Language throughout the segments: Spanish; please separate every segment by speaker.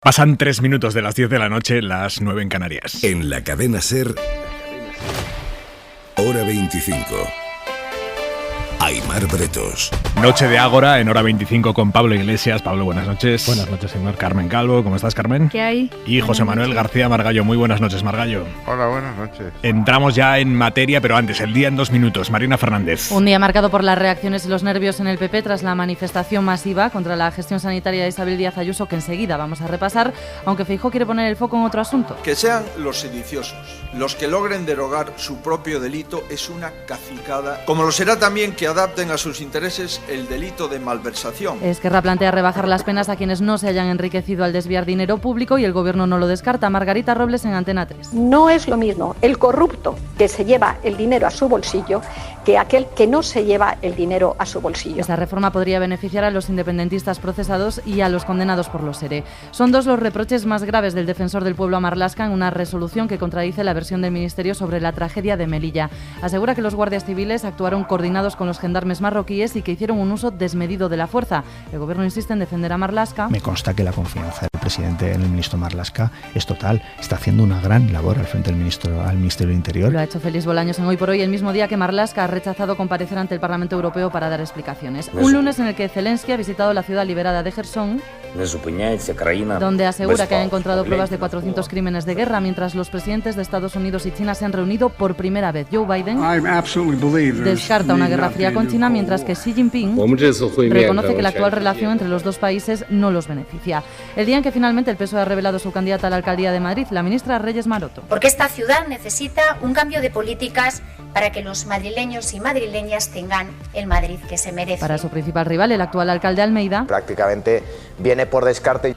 Speaker 1: Pasan 3 minutos de las 10 de la noche, las 9 en Canarias.
Speaker 2: En la cadena SER, Hora 25. Aimar Bretos.
Speaker 1: Noche de Ágora en Hora 25 con Pablo Iglesias. Pablo, buenas noches.
Speaker 3: Buenas noches, Aimar.
Speaker 1: Carmen Calvo, ¿cómo estás, Carmen?
Speaker 4: ¿Qué hay?
Speaker 1: Y José Manuel García Margallo. Muy buenas noches, Margallo.
Speaker 5: Hola, buenas noches.
Speaker 1: Entramos ya en materia, pero antes, el día en 2 minutos. Marina Fernández.
Speaker 4: Un día marcado por las reacciones y los nervios en el PP tras la manifestación masiva contra la gestión sanitaria de Isabel Díaz Ayuso, que enseguida vamos a repasar, aunque Feijóo quiere poner el foco en otro asunto.
Speaker 6: Que sean los sediciosos los que logren derogar su propio delito es una cacicada, como lo será también que adapten a sus intereses el delito de malversación.
Speaker 4: Esquerra plantea rebajar las penas a quienes no se hayan enriquecido al desviar dinero público y el gobierno no lo descarta. Margarita Robles en Antena 3.
Speaker 7: No es lo mismo el corrupto que se lleva el dinero a su bolsillo que aquel que no se lleva el dinero a su bolsillo.
Speaker 4: Esta reforma podría beneficiar a los independentistas procesados y a los condenados por los ERE. Son dos los reproches más graves del defensor del pueblo a Marlaska en una resolución que contradice la versión del Ministerio sobre la tragedia de Melilla. Asegura que los guardias civiles actuaron coordinados con los gendarmes marroquíes y que hicieron un uso desmedido de la fuerza. El gobierno insiste en defender a Marlaska.
Speaker 3: Me consta que la confianza del presidente en el ministro Marlaska es total. Está haciendo una gran labor al frente del al Ministerio del Interior.
Speaker 4: Lo ha hecho Félix Bolaños en Hoy por Hoy, el mismo día que Marlaska ha rechazado comparecer ante el Parlamento Europeo para dar explicaciones. Un lunes en el que Zelensky ha visitado la ciudad liberada de Gerson, donde asegura que ha encontrado pruebas de 400 crímenes de guerra, mientras los presidentes de Estados Unidos y China se han reunido por primera vez. Joe Biden descarta una guerra fría con China, mientras que Xi Jinping reconoce que la actual relación entre los dos países no los beneficia. El día en que finalmente el PSOE ha revelado su candidata a la alcaldía de Madrid, la ministra Reyes Maroto.
Speaker 8: Porque esta ciudad necesita un cambio de políticas para que los madrileños y madrileñas tengan el Madrid que se merece.
Speaker 4: Para su principal rival, el actual alcalde Almeida,
Speaker 9: prácticamente viene por descarte.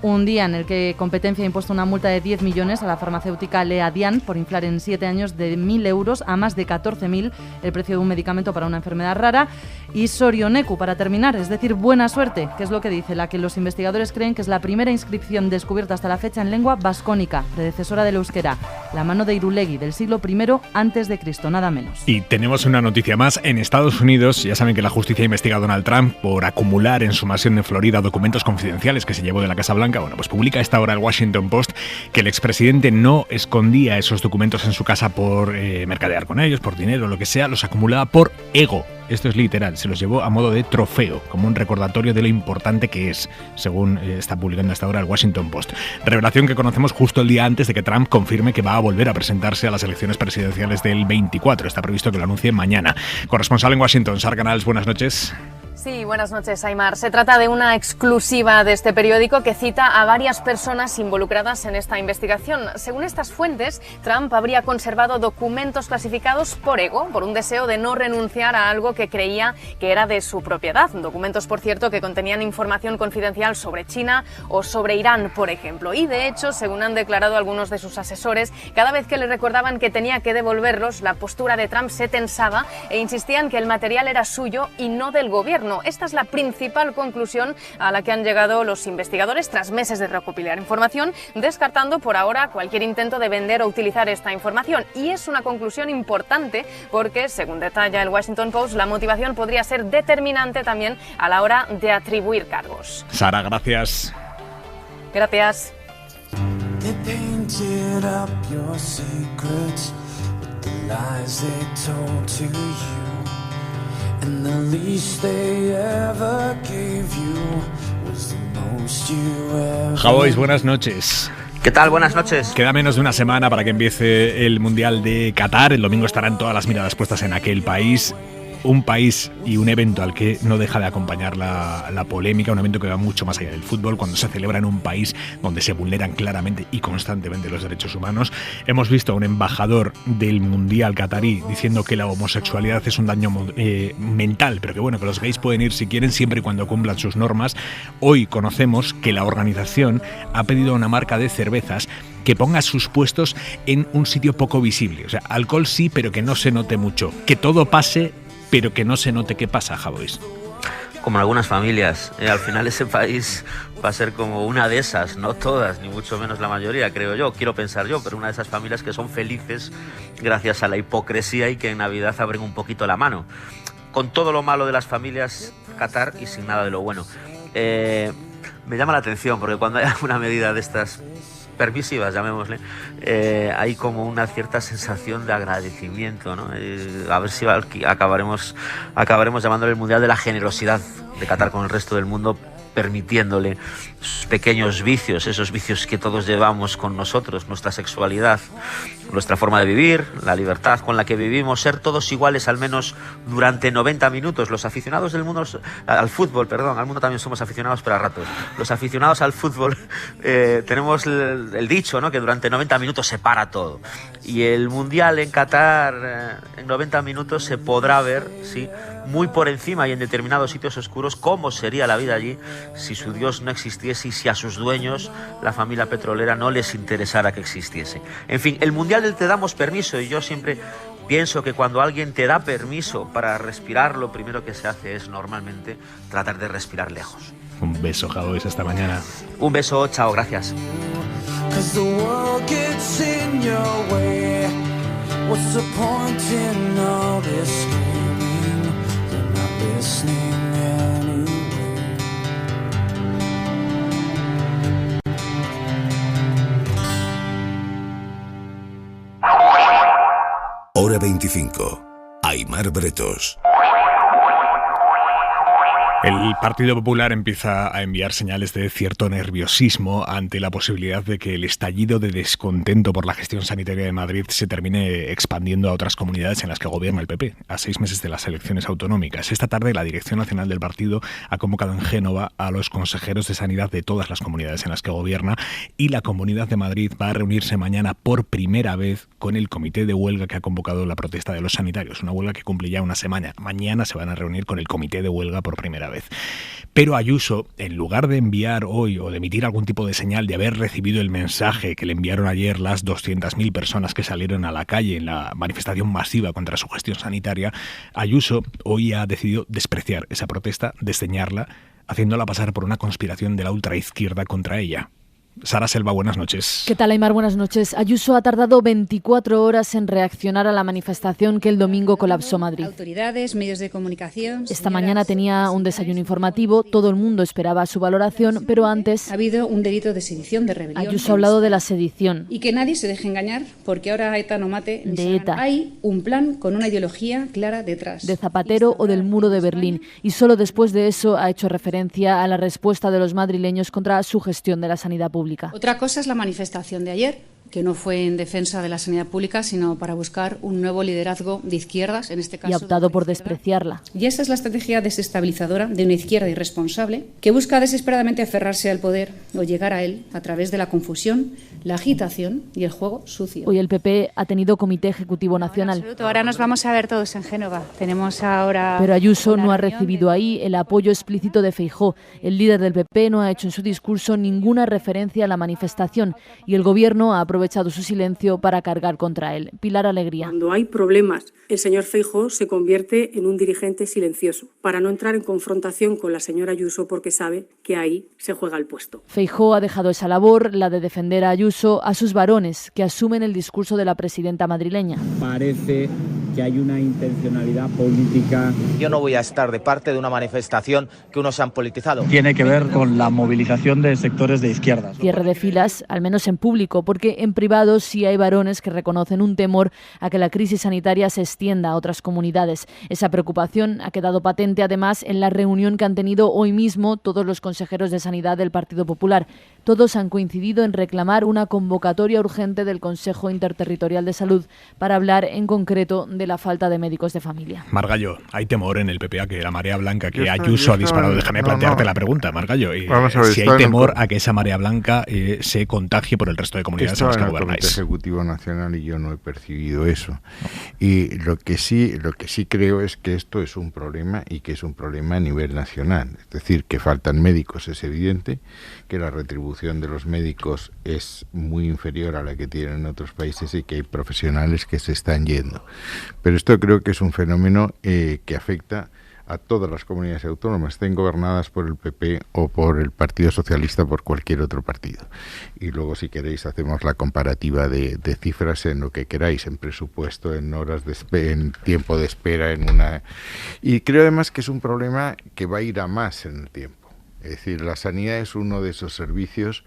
Speaker 4: Un día en el que Competencia ha impuesto una multa de 10 millones a la farmacéutica Leadian por inflar en 7 años de 1.000 euros a más de 14.000 el precio de un medicamento para una enfermedad rara. Y Sorioneku, para terminar, es decir, buena suerte, que es lo que dice la que los investigadores creen que es la primera inscripción descubierta hasta la fecha en lengua vascónica, predecesora del euskera, la mano de Irulegui del siglo I antes de Cristo, nada menos.
Speaker 1: Y tenemos una noticia más. En Estados Unidos, ya saben que la justicia investiga a Donald Trump por acumular en su mansión en Florida documentos confidenciales que se llevó de la Casa Blanca. Bueno, pues publica a esta hora el Washington Post que el expresidente no escondía esos documentos en su casa por mercadear con ellos, por dinero, lo que sea, los acumulaba por ego. Esto es literal, se los llevó a modo de trofeo, como un recordatorio de lo importante que es, según está publicando hasta ahora el Washington Post. Revelación que conocemos justo el día antes de que Trump confirme que va a volver a presentarse a las elecciones presidenciales del 24. Está previsto que lo anuncie mañana. Corresponsal en Washington, Sara Canals, buenas noches.
Speaker 10: Sí, buenas noches, Aimar. Se trata de una exclusiva de este periódico que cita a varias personas involucradas en esta investigación. Según estas fuentes, Trump habría conservado documentos clasificados por ego, por un deseo de no renunciar a algo que creía que era de su propiedad. Documentos, por cierto, que contenían información confidencial sobre China o sobre Irán, por ejemplo. Y, de hecho, según han declarado algunos de sus asesores, cada vez que le recordaban que tenía que devolverlos, la postura de Trump se tensaba e insistían que el material era suyo y no del gobierno. Esta es la principal conclusión a la que han llegado los investigadores tras meses de recopilar información, descartando por ahora cualquier intento de vender o utilizar esta información. Y es una conclusión importante porque, según detalla el Washington Post, la motivación podría ser determinante también a la hora de atribuir cargos.
Speaker 1: Sara, gracias.
Speaker 10: Gracias.
Speaker 11: And the least they ever gave you was the most you ever.
Speaker 1: Javois, buenas noches.
Speaker 9: ¿Qué tal? Buenas noches.
Speaker 1: Queda menos de una semana para que empiece el Mundial de Qatar. El domingo estarán todas las miradas puestas en aquel país. Un país y un evento al que no deja de acompañar la polémica, un evento que va mucho más allá del fútbol, cuando se celebra en un país donde se vulneran claramente y constantemente los derechos humanos. Hemos visto a un embajador del Mundial qatarí diciendo que la homosexualidad es un daño mental, pero que bueno, que los gays pueden ir si quieren siempre y cuando cumplan sus normas. Hoy conocemos que la organización ha pedido a una marca de cervezas que ponga sus puestos en un sitio poco visible. O sea, alcohol sí, pero que no se note mucho. Que todo pase, pero que no se note qué pasa, Javois.
Speaker 9: Como en algunas familias, al final ese país va a ser como una de esas, no todas, ni mucho menos la mayoría, creo yo, quiero pensar yo, pero una de esas familias que son felices gracias a la hipocresía y que en Navidad abren un poquito la mano. Con todo lo malo de las familias, Qatar, y sin nada de lo bueno. me llama la atención, porque cuando hay alguna medida de estas permisivas, llamémosle, hay como una cierta sensación de agradecimiento, ¿no? A ver si acabaremos llamándole el Mundial de la Generosidad de Qatar con el resto del mundo, permitiéndole sus pequeños vicios, esos vicios que todos llevamos con nosotros, nuestra sexualidad, nuestra forma de vivir, la libertad con la que vivimos, ser todos iguales al menos durante 90 minutos. Los aficionados del mundo al fútbol, al mundo también somos aficionados, pero a ratos. Los aficionados al fútbol tenemos el dicho, ¿no?, que durante 90 minutos se para todo. Y el Mundial en Qatar en 90 minutos se podrá ver, sí, muy por encima y en determinados sitios oscuros, cómo sería la vida allí si su Dios no existiese y si a sus dueños, la familia petrolera, no les interesara que existiese. En fin, el Mundial del te damos permiso, y yo siempre pienso que cuando alguien te da permiso para respirar, lo primero que se hace es normalmente tratar de respirar lejos.
Speaker 1: Un beso, Jadóis, hasta mañana.
Speaker 9: Un beso, chao, gracias. What's the point in all this screaming? They're not listening anyway.
Speaker 2: Hora 25. Aimar Bretos.
Speaker 1: El Partido Popular empieza a enviar señales de cierto nerviosismo ante la posibilidad de que el estallido de descontento por la gestión sanitaria de Madrid se termine expandiendo a otras comunidades en las que gobierna el PP, a 6 meses de las elecciones autonómicas. Esta tarde la Dirección Nacional del Partido ha convocado en Génova a los consejeros de sanidad de todas las comunidades en las que gobierna, y la Comunidad de Madrid va a reunirse mañana por primera vez con el comité de huelga que ha convocado la protesta de los sanitarios, una huelga que cumple ya una semana. Mañana se van a reunir con el comité de huelga por primera vez. Pero Ayuso, en lugar de enviar hoy o de emitir algún tipo de señal de haber recibido el mensaje que le enviaron ayer las 200.000 personas que salieron a la calle en la manifestación masiva contra su gestión sanitaria, Ayuso hoy ha decidido despreciar esa protesta, desdeñarla, haciéndola pasar por una conspiración de la ultraizquierda contra ella. Sara Selva, buenas noches.
Speaker 5: ¿Qué tal, Aimar? Buenas noches. Ayuso ha tardado 24 horas en reaccionar a la manifestación que el domingo colapsó Madrid.
Speaker 12: Autoridades, medios de comunicación...
Speaker 5: Esta mañana tenía un desayuno informativo, todo el mundo esperaba su valoración, pero antes...
Speaker 12: Ha habido un delito de sedición, de rebelión...
Speaker 5: Ayuso ha hablado de la sedición.
Speaker 12: Y que nadie se deje engañar, porque ahora ETA no mate...
Speaker 5: De ETA.
Speaker 12: Hay un plan con una ideología clara detrás.
Speaker 5: De Zapatero o del muro de Berlín. Y solo después de eso ha hecho referencia a la respuesta de los madrileños contra su gestión de la sanidad pública.
Speaker 12: Otra cosa es la manifestación de ayer, que no fue en defensa de la sanidad pública, sino para buscar un nuevo liderazgo de izquierdas, en este caso...
Speaker 5: Y ha optado por despreciarla.
Speaker 12: Y esa es la estrategia desestabilizadora de una izquierda irresponsable que busca desesperadamente aferrarse al poder o llegar a él a través de la confusión, la agitación y el juego sucio.
Speaker 5: Hoy el PP ha tenido comité ejecutivo nacional.
Speaker 12: Ahora nos vamos a ver todos en Génova. Tenemos ahora...
Speaker 5: Pero Ayuso no ha recibido ahí el apoyo explícito de Feijóo. El líder del PP no ha hecho en su discurso ninguna referencia a la manifestación y el gobierno ha aprovechado su silencio para cargar contra él. Pilar Alegría.
Speaker 13: Cuando hay problemas, el señor Feijóo se convierte en un dirigente silencioso para no entrar en confrontación con la señora Ayuso porque sabe que ahí se juega el puesto.
Speaker 5: Feijóo ha dejado esa labor, la de defender a Ayuso, a sus varones que asumen el discurso de la presidenta madrileña.
Speaker 14: Parece que hay una intencionalidad política.
Speaker 15: Yo no voy a estar de parte de una manifestación que unos han politizado.
Speaker 14: Tiene que ver con la movilización de sectores de izquierdas.
Speaker 5: Cierre de filas, al menos en público, porque en privado sí hay varones que reconocen un temor a que la crisis sanitaria se extienda a otras comunidades. Esa preocupación ha quedado patente además en la reunión que han tenido hoy mismo todos los consejeros de Sanidad del Partido Popular. Todos han coincidido en reclamar una convocatoria urgente del Consejo Interterritorial de Salud para hablar en concreto de la falta de médicos de familia.
Speaker 1: Margallo, hay temor en el PP a que la marea blanca que Ayuso ha disparado. Déjame plantearte la pregunta, Margallo. Si hay temor a que esa marea blanca se contagie por el resto de comunidades en las que gobernáis.
Speaker 16: Comité Ejecutivo Nacional y yo no he percibido eso. Y lo que sí creo es que esto es un problema y que es un problema a nivel nacional. Es decir, que faltan médicos, es evidente, que la retribución de los médicos es muy inferior a la que tienen en otros países y que hay profesionales que se están yendo. Pero esto creo que es un fenómeno que afecta a todas las comunidades autónomas, estén gobernadas por el PP o por el Partido Socialista, por cualquier otro partido. Y luego, si queréis, hacemos la comparativa de cifras en lo que queráis, en presupuesto, en horas en tiempo de espera, Y creo además que es un problema que va a ir a más en el tiempo. Es decir, la sanidad es uno de esos servicios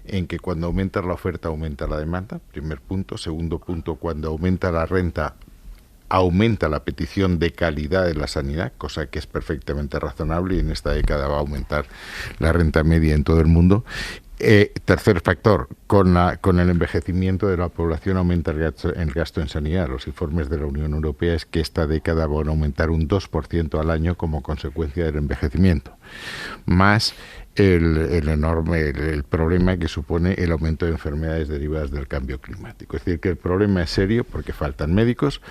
Speaker 16: en que cuando aumenta la oferta aumenta la demanda, primer punto. Segundo punto, cuando aumenta la renta aumenta la petición de calidad de la sanidad, cosa que es perfectamente razonable, y en esta década va a aumentar la renta media en todo el mundo. Tercer factor, con el envejecimiento de la población aumenta el gasto en sanidad. Los informes de la Unión Europea es que esta década van a aumentar un 2% al año como consecuencia del envejecimiento, más el enorme problema que supone el aumento de enfermedades derivadas del cambio climático. Es decir, que el problema es serio porque faltan médicos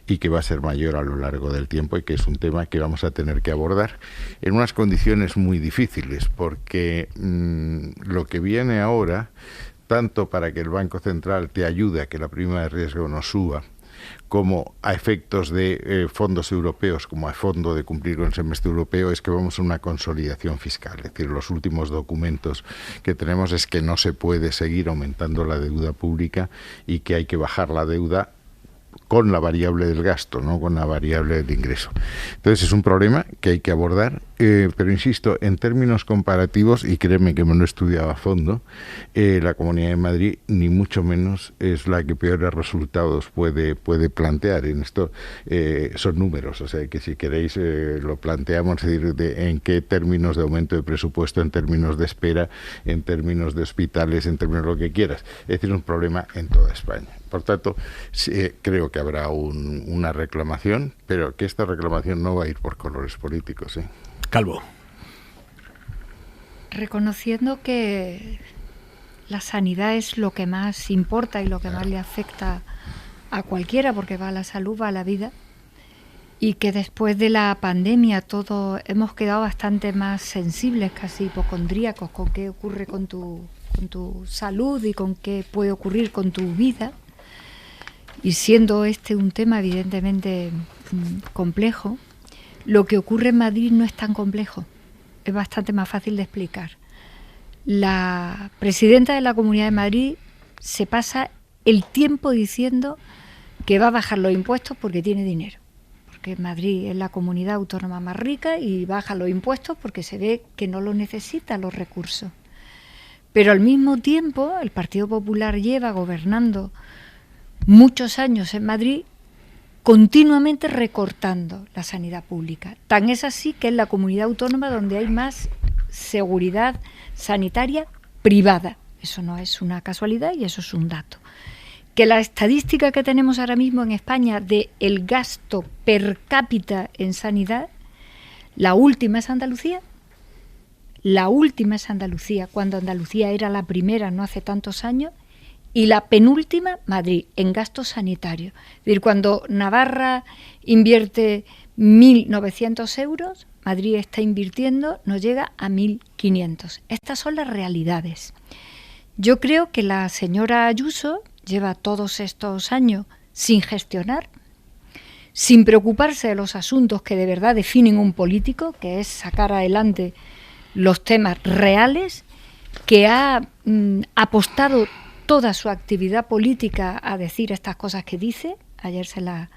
Speaker 16: y que va a ser mayor a lo largo del tiempo, y que es un tema que vamos a tener que abordar en unas condiciones muy difíciles, porque lo que viene ahora, tanto para que el Banco Central te ayude a que la prima de riesgo no suba, como a efectos de fondos europeos, como a fondo de cumplir con el semestre europeo, es que vamos a una consolidación fiscal. Es decir, los últimos documentos que tenemos es que no se puede seguir aumentando la deuda pública y que hay que bajar la deuda con la variable del gasto, no con la variable del ingreso. Entonces es un problema que hay que abordar, pero insisto, en términos comparativos, y créeme que me lo he estudiado a fondo, la Comunidad de Madrid ni mucho menos es la que peores resultados puede plantear. En esto son números, o sea que si queréis lo planteamos, es decir, en qué términos de aumento de presupuesto, en términos de espera, en términos de hospitales, en términos de lo que quieras. Es decir, un problema en toda España. Por tanto, creo que habrá una reclamación, pero que esta reclamación no va a ir por colores políticos.
Speaker 1: Calvo.
Speaker 17: Reconociendo que la sanidad es lo que más importa y lo que más le afecta a cualquiera, porque va a la salud, va a la vida, y que después de la pandemia todos hemos quedado bastante más sensibles, casi hipocondríacos, con qué ocurre con tu salud y con qué puede ocurrir con tu vida. Y siendo este un tema evidentemente complejo, lo que ocurre en Madrid no es tan complejo, es bastante más fácil de explicar. La presidenta de la Comunidad de Madrid se pasa el tiempo diciendo que va a bajar los impuestos porque tiene dinero, porque Madrid es la comunidad autónoma más rica y baja los impuestos porque se ve que no los necesita los recursos. Pero al mismo tiempo el Partido Popular lleva gobernando muchos años en Madrid continuamente recortando la sanidad pública. Tan es así que es la comunidad autónoma donde hay más seguridad sanitaria privada. Eso no es una casualidad y eso es un dato. Que la estadística que tenemos ahora mismo en España de el gasto per cápita en sanidad, la última es Andalucía. La última es Andalucía, cuando Andalucía era la primera no hace tantos años, y la penúltima, Madrid, en gasto sanitario. Es decir, cuando Navarra invierte 1.900 euros, Madrid está invirtiendo, no llega a 1.500. Estas son las realidades. Yo creo que la señora Ayuso lleva todos estos años sin gestionar, sin preocuparse de los asuntos que de verdad definen un político, que es sacar adelante los temas reales, que ha apostado toda su actividad política a decir estas cosas que dice. Ayer se la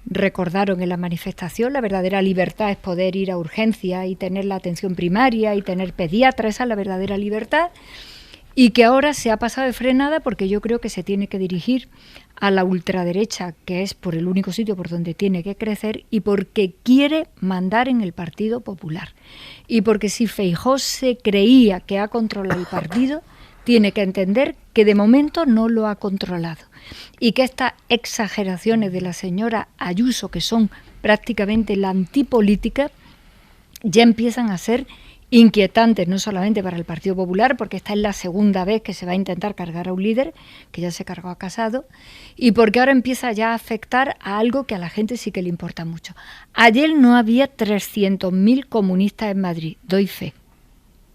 Speaker 17: recordaron en la manifestación. La verdadera libertad es poder ir a urgencia y tener la atención primaria y tener pediatra, esa es la verdadera libertad, y que ahora se ha pasado de frenada porque yo creo que se tiene que dirigir a la ultraderecha, que es por el único sitio por donde tiene que crecer, y porque quiere mandar en el Partido Popular. Y porque si Feijóo se creía que ha controlado el partido, tiene que entender que de momento no lo ha controlado y que estas exageraciones de la señora Ayuso, que son prácticamente la antipolítica, ya empiezan a ser inquietantes, no solamente para el Partido Popular, porque esta es la segunda vez que se va a intentar cargar a un líder, que ya se cargó a Casado, y porque ahora empieza ya a afectar a algo que a la gente sí que le importa mucho. Ayer no había 300.000 comunistas en Madrid, doy fe,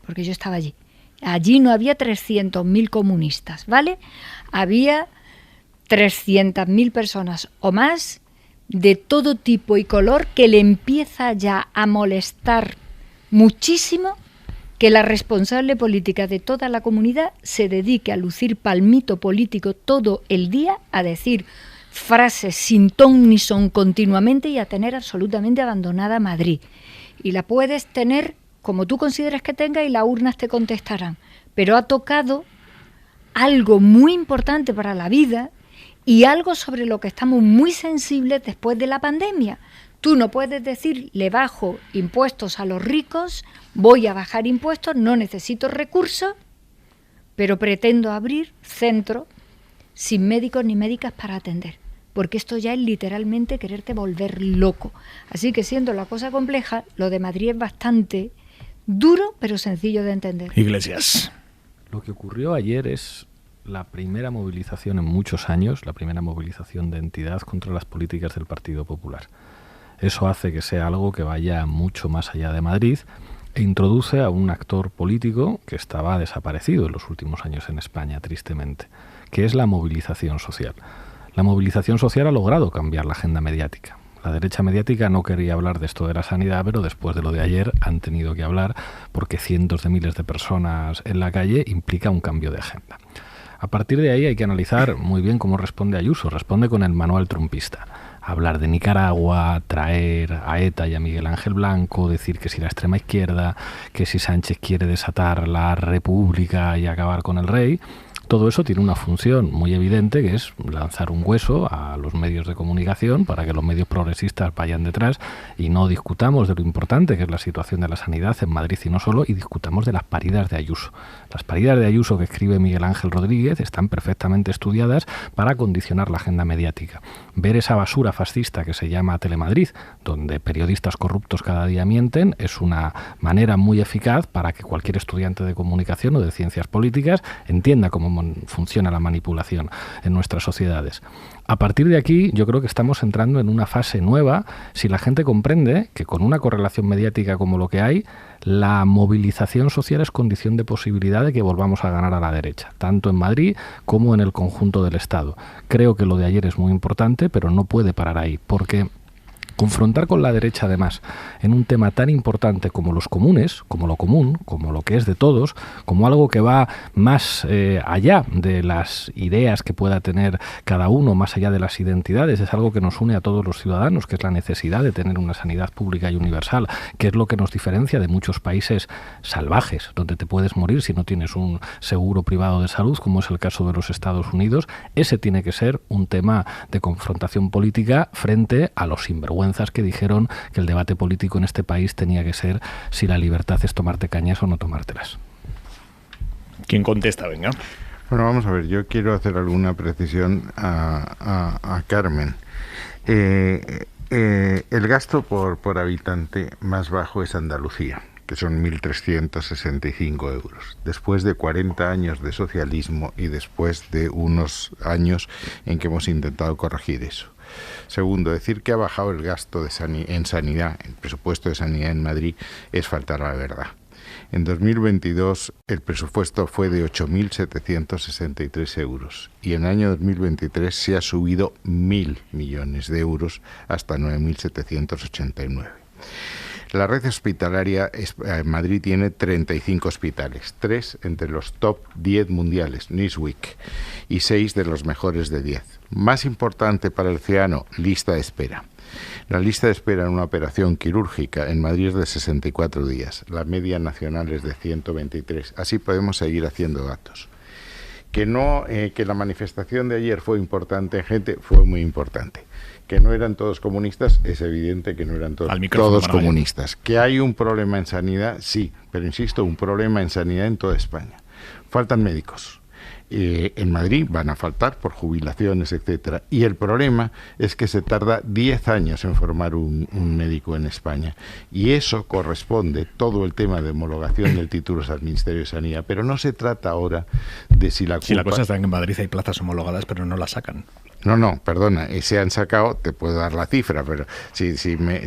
Speaker 17: porque yo estaba allí. Allí no había 300.000 comunistas, ¿vale? Había 300.000 personas o más de todo tipo y color que le empieza ya a molestar muchísimo que la responsable política de toda la comunidad se dedique a lucir palmito político todo el día, a decir frases sin ton ni son continuamente y a tener absolutamente abandonada Madrid. Y la puedes tener como tú consideras que tengas y las urnas te contestarán. Pero ha tocado algo muy importante para la vida y algo sobre lo que estamos muy sensibles después de la pandemia. Tú no puedes decir, le bajo impuestos a los ricos, voy a bajar impuestos, no necesito recursos, pero pretendo abrir centros sin médicos ni médicas para atender. Porque esto ya es literalmente quererte volver loco. Así que siendo la cosa compleja, lo de Madrid es bastante duro, pero sencillo de entender.
Speaker 1: Iglesias.
Speaker 18: Lo que ocurrió ayer es la primera movilización en muchos años, la primera movilización de entidad contra las políticas del Partido Popular. Eso hace que sea algo que vaya mucho más allá de Madrid e introduce a un actor político que estaba desaparecido en los últimos años en España, tristemente, que es la movilización social. La movilización social ha logrado cambiar la agenda mediática. La derecha mediática no quería hablar de esto de la sanidad, pero después de lo de ayer han tenido que hablar porque cientos de miles de personas en la calle implica un cambio de agenda. A partir de ahí hay que analizar muy bien cómo responde Ayuso. Responde con el manual trumpista. Hablar de Nicaragua, traer a ETA y a Miguel Ángel Blanco, decir que si la extrema izquierda, que si Sánchez quiere desatar la república y acabar con el rey. Todo eso tiene una función muy evidente, que es lanzar un hueso a los medios de comunicación para que los medios progresistas vayan detrás y no discutamos de lo importante que es la situación de la sanidad en Madrid y no solo, y discutamos de las paridas de Ayuso. Las paridas de Ayuso que escribe Miguel Ángel Rodríguez están perfectamente estudiadas para condicionar la agenda mediática. Ver esa basura fascista que se llama Telemadrid, donde periodistas corruptos cada día mienten, es una manera muy eficaz para que cualquier estudiante de comunicación o de ciencias políticas entienda cómo funciona la manipulación en nuestras sociedades. A partir de aquí, yo creo que estamos entrando en una fase nueva si la gente comprende que con una correlación mediática como lo que hay, la movilización social es condición de posibilidad de que volvamos a ganar a la derecha, tanto en Madrid como en el conjunto del Estado. Creo que lo de ayer es muy importante, pero no puede parar ahí, porque confrontar con la derecha, además, en un tema tan importante como los comunes, como lo común, como lo que es de todos, como algo que va más allá de las ideas que pueda tener cada uno, más allá de las identidades, es algo que nos une a todos los ciudadanos, que es la necesidad de tener una sanidad pública y universal, que es lo que nos diferencia de muchos países salvajes, donde te puedes morir si no tienes un seguro privado de salud, como es el caso de los Estados Unidos. Ese tiene que ser un tema de confrontación política frente a los sinvergüenzas que dijeron que el debate político en este país tenía que ser si la libertad es tomarte cañas o no tomártelas.
Speaker 1: ¿Quién contesta? Venga.
Speaker 16: Bueno, vamos a ver, yo quiero hacer alguna precisión a Carmen. El gasto por habitante más bajo es Andalucía, que son 1.365 euros, después de 40 años de socialismo y después de unos años en que hemos intentado corregir eso. Segundo, decir que ha bajado el gasto en sanidad, el presupuesto de sanidad en Madrid, es faltar a la verdad. En 2022 el presupuesto fue de 8.763 euros y en el año 2023 se ha subido 1.000 millones de euros hasta 9.789. La red hospitalaria en Madrid tiene 35 hospitales, 3 entre los top 10 mundiales, Newsweek, y 6 de los mejores de 10. Más importante para el ciudadano, lista de espera. La lista de espera en una operación quirúrgica en Madrid es de 64 días, la media nacional es de 123. Así podemos seguir haciendo datos. Que la manifestación de ayer fue importante, gente, fue muy importante. Que no eran todos comunistas, es evidente que no eran todos comunistas. Que hay un problema en sanidad, sí, pero insisto, un problema en sanidad en toda España. Faltan médicos. En Madrid van a faltar por jubilaciones, etcétera. Y el problema es que se tarda 10 años en formar un médico en España. Y eso corresponde, todo el tema de homologación del título al Ministerio de Sanidad. Pero no se trata ahora de si la culpa...
Speaker 1: Si la cosa está en que en Madrid hay plazas homologadas, pero no las sacan.
Speaker 16: No, perdona, se han sacado, te puedo dar la cifra, pero si me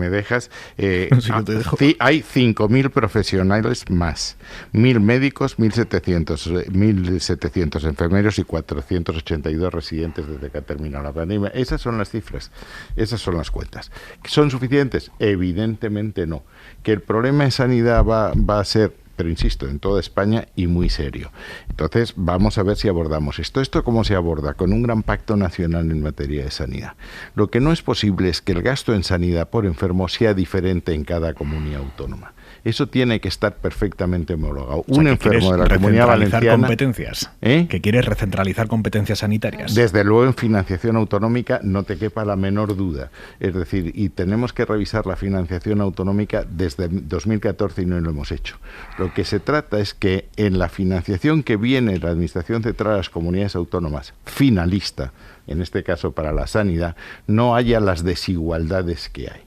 Speaker 16: dejas, hay 5.000 profesionales más, 1.000 médicos, 1.700 enfermeros y 482 residentes desde que ha terminado la pandemia. Esas son las cifras, esas son las cuentas. ¿Son suficientes? Evidentemente no. Que el problema en sanidad va a ser, pero insisto, en toda España y muy serio. Entonces, vamos a ver si abordamos esto. ¿Esto cómo se aborda? Con un gran pacto nacional en materia de sanidad. Lo que no es posible es que el gasto en sanidad por enfermo sea diferente en cada comunidad autónoma. Eso tiene que estar perfectamente homologado. Un enfermo de la Comunidad Valenciana...
Speaker 1: competencias. ¿Que quieres recentralizar competencias sanitarias?
Speaker 16: Desde luego, en financiación autonómica no te quepa la menor duda. Es decir, y tenemos que revisar la financiación autonómica desde 2014 y no lo hemos hecho. Lo que se trata es que en la financiación que viene de la Administración Central de las Comunidades Autónomas, finalista, en este caso para la sanidad, no haya las desigualdades que hay.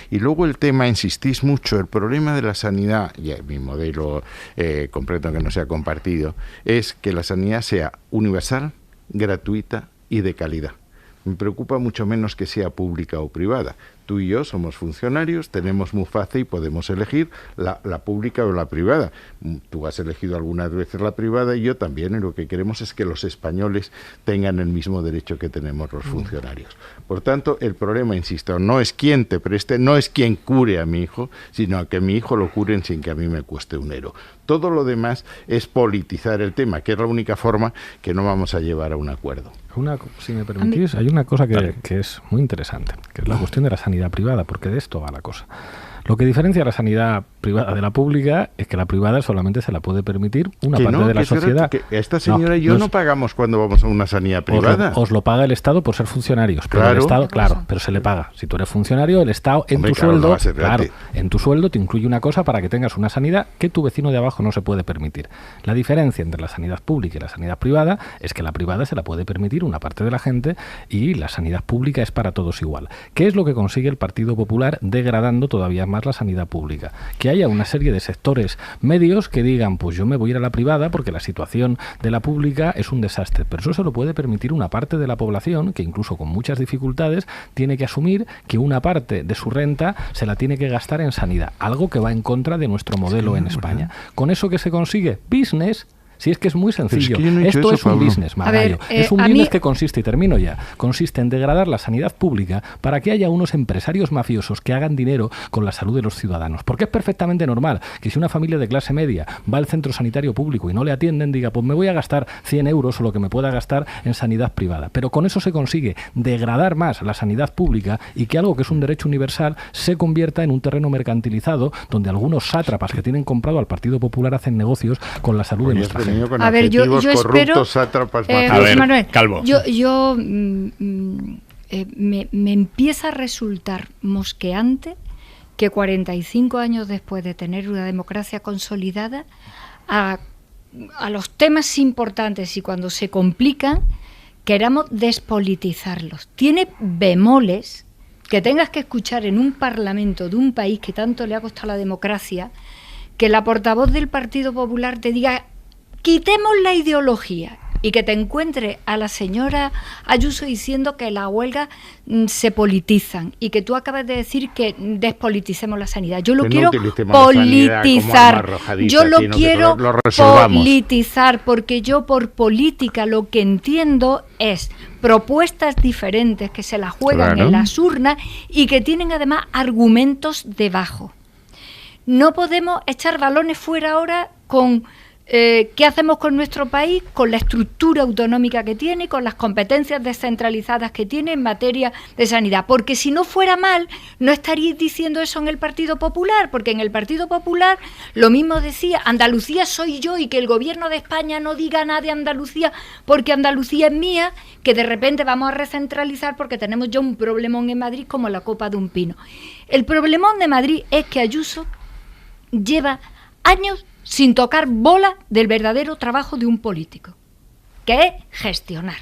Speaker 16: Y luego el tema, insistís mucho, el problema de la sanidad, y mi modelo completo que no sea compartido, es que la sanidad sea universal, gratuita y de calidad. Me preocupa mucho menos que sea pública o privada. Tú y yo somos funcionarios, tenemos muy fácil y podemos elegir la pública o la privada. Tú has elegido algunas veces la privada y yo también, y lo que queremos es que los españoles tengan el mismo derecho que tenemos los funcionarios. Por tanto, el problema, insisto, no es quién te preste, no es quién cure a mi hijo, sino que a mi hijo lo curen sin que a mí me cueste un euro. Todo lo demás es politizar el tema, que es la única forma que no vamos a llevar a un acuerdo.
Speaker 18: Si me permitís, hay una cosa que es muy interesante, que es la cuestión de la sanidad privada, porque de esto va la cosa. Lo que diferencia la sanidad privada de la pública es que la privada solamente se la puede permitir una parte de la sociedad.
Speaker 16: Que esta señora y yo no pagamos cuando vamos a una sanidad privada.
Speaker 18: Os lo paga el Estado por ser funcionarios. Pero claro. El Estado, claro, pero se le paga. Si tú eres funcionario, el Estado en tu sueldo, en tu sueldo te incluye una cosa para que tengas una sanidad que tu vecino de abajo no se puede permitir. La diferencia entre la sanidad pública y la sanidad privada es que la privada se la puede permitir una parte de la gente y la sanidad pública es para todos igual. ¿Qué es lo que consigue el Partido Popular degradando todavía más la sanidad pública? Que haya una serie de sectores medios que digan, pues yo me voy a ir a la privada porque la situación de la pública es un desastre, pero eso se lo puede permitir una parte de la población que incluso con muchas dificultades tiene que asumir que una parte de su renta se la tiene que gastar en sanidad, algo que va en contra de nuestro modelo en España. ¿Con eso qué se consigue? Business. Si es que es muy sencillo. Esto es un business, Margallo. Es un business que consiste, y termino ya, consiste en degradar la sanidad pública para que haya unos empresarios mafiosos que hagan dinero con la salud de los ciudadanos. Porque es perfectamente normal que si una familia de clase media va al centro sanitario público y no le atienden, diga, pues me voy a gastar 100 euros o lo que me pueda gastar en sanidad privada. Pero con eso se consigue degradar más la sanidad pública y que algo que es un derecho universal se convierta en un terreno mercantilizado donde algunos sátrapas que tienen comprado al Partido Popular hacen negocios con la salud de nuestra gente.
Speaker 17: A ver, yo espero, Manuel,
Speaker 1: Calvo.
Speaker 17: Me empieza a resultar mosqueante que 45 años después de tener una democracia consolidada, a los temas importantes y cuando se complican, queramos despolitizarlos. Tiene bemoles que tengas que escuchar en un parlamento de un país que tanto le ha costado la democracia, que la portavoz del Partido Popular te diga: quitemos la ideología, y que te encuentre a la señora Ayuso diciendo que las huelgas se politizan y que tú acabas de decir que despoliticemos la sanidad. Yo lo quiero politizar. Yo lo quiero politizar porque yo por política lo que entiendo es propuestas diferentes que se las juegan en las urnas y que tienen además argumentos debajo. No podemos echar balones fuera ahora con... ¿qué hacemos con nuestro país? Con la estructura autonómica que tiene, con las competencias descentralizadas que tiene en materia de sanidad. Porque si no fuera mal, no estaríais diciendo eso en el Partido Popular, porque en el Partido Popular lo mismo decía, Andalucía soy yo y que el gobierno de España no diga nada de Andalucía porque Andalucía es mía, que de repente vamos a recentralizar porque tenemos ya un problemón en Madrid como la copa de un pino. El problemón de Madrid es que Ayuso lleva años sin tocar bola del verdadero trabajo de un político, que es gestionar.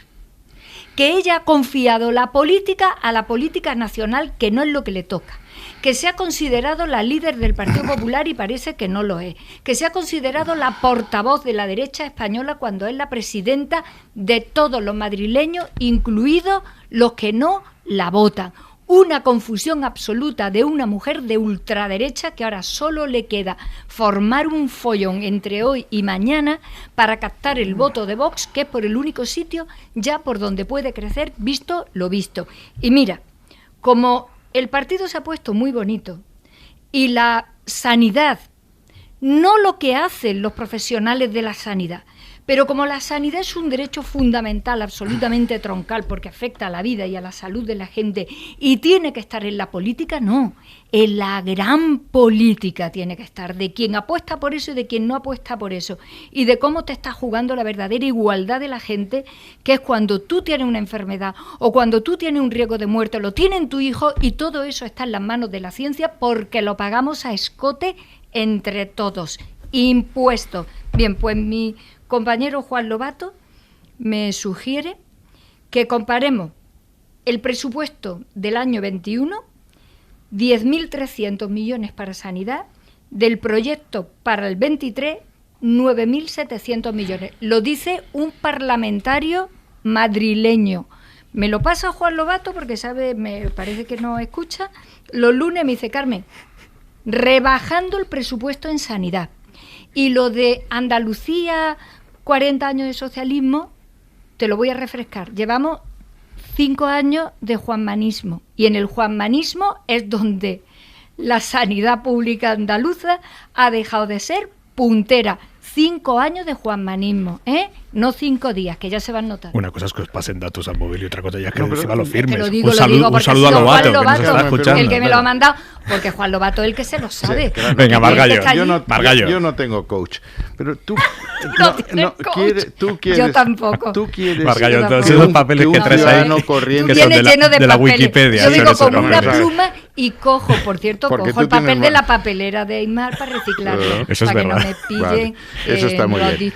Speaker 17: Que ella ha confiado la política a la política nacional, que no es lo que le toca. Que se ha considerado la líder del Partido Popular y parece que no lo es. Que se ha considerado la portavoz de la derecha española cuando es la presidenta de todos los madrileños, incluidos los que no la votan. Una confusión absoluta de una mujer de ultraderecha que ahora solo le queda formar un follón entre hoy y mañana para captar el voto de Vox, que es por el único sitio ya por donde puede crecer, visto lo visto. Y mira, como el partido se ha puesto muy bonito y la sanidad, no lo que hacen los profesionales de la sanidad, Pero como la sanidad es un derecho fundamental, absolutamente troncal, porque afecta a la vida y a la salud de la gente, y tiene que estar en la política, no. En la gran política tiene que estar, de quien apuesta por eso y de quien no apuesta por eso. Y de cómo te estás jugando la verdadera igualdad de la gente, que es cuando tú tienes una enfermedad o cuando tú tienes un riesgo de muerte, lo tiene tu hijo, y todo eso está en las manos de la ciencia porque lo pagamos a escote entre todos. Impuestos. Bien, pues mi compañero Juan Lobato me sugiere que comparemos el presupuesto del año 21, 10.300 millones para sanidad, del proyecto para el 23, 9.700 millones. Lo dice un parlamentario madrileño. Me lo pasa Juan Lobato porque sabe, me parece que no escucha. Los lunes me dice, Carmen, rebajando el presupuesto en sanidad. Y lo de Andalucía, 40 años de socialismo, te lo voy a refrescar. Llevamos 5 años de juanmanismo. Y en el juanmanismo es donde la sanidad pública andaluza ha dejado de ser puntera. 5 años de juanmanismo, no 5 días, que ya se van a notar.
Speaker 1: Una cosa es que os pasen datos al móvil y otra cosa ya es que encima lo
Speaker 17: Te
Speaker 1: firmes.
Speaker 17: lo digo,
Speaker 1: un saludo a Lobato, que nos está escuchando.
Speaker 17: El que me lo ha mandado, porque Juan Lobato es el que se lo sabe.
Speaker 16: Sí, claro.
Speaker 1: Venga, Margallo.
Speaker 16: Yo no tengo coach, pero tú quieres.
Speaker 17: Yo tampoco.
Speaker 16: Tú quieres.
Speaker 1: Margallo, todos esos papeles que traes ahí,
Speaker 16: corriente,
Speaker 1: que son de la Wikipedia.
Speaker 17: Yo digo con una pluma y cojo, por cierto, cojo el papel de la papelera de Aymar para reciclarlo.
Speaker 1: Eso es
Speaker 17: para que
Speaker 1: verdad.
Speaker 17: no me pillen.
Speaker 16: Eso está muy bien.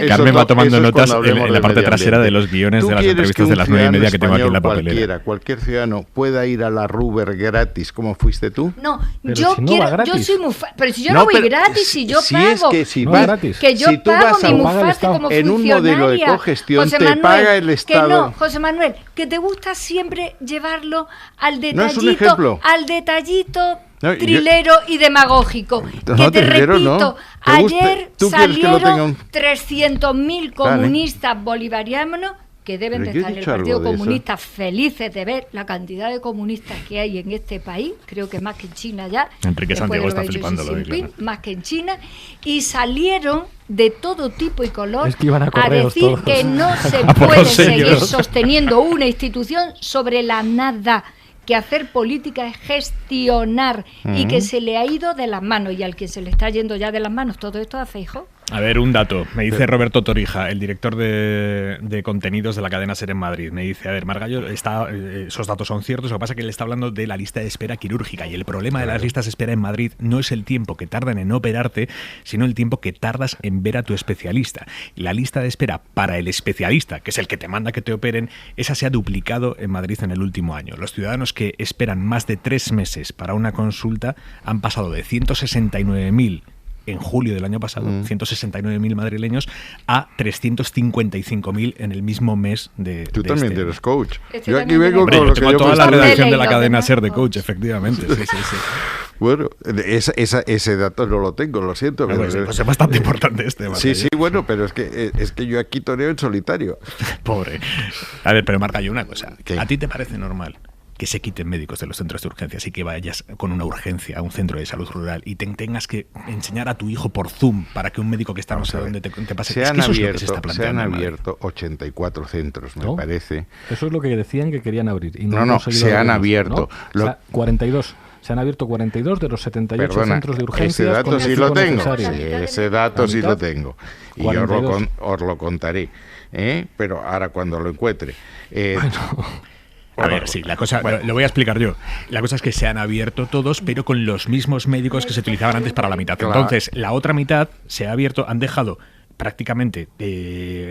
Speaker 1: Carmen va tomando notas en la parte trasera de los guiones de las entrevistas de las 9:30 que tengo aquí en la papelera.
Speaker 16: Cualquier ciudadano pueda ir a la Ruber gratis, como fuiste tú.
Speaker 17: No, yo soy muy pero si yo no voy gratis, si yo pago. Que yo pago mi mufaste como funcionaria.
Speaker 16: En un modelo de cogestión te paga el Estado.
Speaker 17: Que no, José Manuel, que te gusta siempre llevarlo al detallito, trilero y demagógico. Que te repito, ayer salieron 300.000 comunistas bolivarianos que deben de estar en el Partido Comunista felices de ver la cantidad de comunistas que hay en este país, creo que más que en China ya.
Speaker 1: Enrique Santiago está flipando,
Speaker 17: más que en China, y salieron de todo tipo y color
Speaker 18: a
Speaker 17: decir
Speaker 18: todos.
Speaker 17: que no se puede seguir sosteniendo una institución sobre la nada, que hacer política es gestionar y que se le ha ido de las manos, y al que se le está yendo ya de las manos todo esto a Feijóo.
Speaker 1: A ver, un dato. Me dice Roberto Torija, el director de contenidos de la cadena SER en Madrid. Me dice, a ver, Margallo, esos datos son ciertos, lo que pasa es que él está hablando de la lista de espera quirúrgica, y el problema de las listas de espera en Madrid no es el tiempo que tardan en operarte, sino el tiempo que tardas en ver a tu especialista. La lista de espera para el especialista, que es el que te manda que te operen, esa se ha duplicado en Madrid en el último año. Los ciudadanos que esperan más de 3 meses para una consulta han pasado de 169.000 en julio del año pasado, 169.000 madrileños, a 355.000 en el mismo mes de
Speaker 16: Tú también eres coach.
Speaker 1: Yo aquí vengo con lo que yo toda la redacción de la cadena SER de coach, efectivamente. Sí.
Speaker 16: Bueno, ese dato no lo tengo, lo siento.
Speaker 1: Pues es bastante importante este.
Speaker 16: Sí, bueno, pero es que yo aquí toreo en solitario.
Speaker 1: Pobre. A ver, pero Margallo, una cosa. ¿Qué? ¿A ti te parece normal que se quiten médicos de los centros de urgencias y que vayas con una urgencia a un centro de salud rural y tengas que enseñar a tu hijo por Zoom para que un médico que está no sé dónde te pase?
Speaker 16: Se han abierto 84 centros, me parece.
Speaker 18: Eso es lo que decían que querían abrir. Y
Speaker 16: no, se han abierto.
Speaker 18: ¿no? O sea, 42. Se han abierto 42 de los 78 centros de urgencias.
Speaker 16: Ese dato sí lo tengo. Ese dato sí lo tengo. Y os lo contaré. Pero ahora cuando lo encuentre.
Speaker 1: A ver, sí, la cosa, lo voy a explicar yo. La cosa es que se han abierto todos, pero con los mismos médicos que se utilizaban antes para la mitad. Entonces, la otra mitad se ha abierto, han dejado prácticamente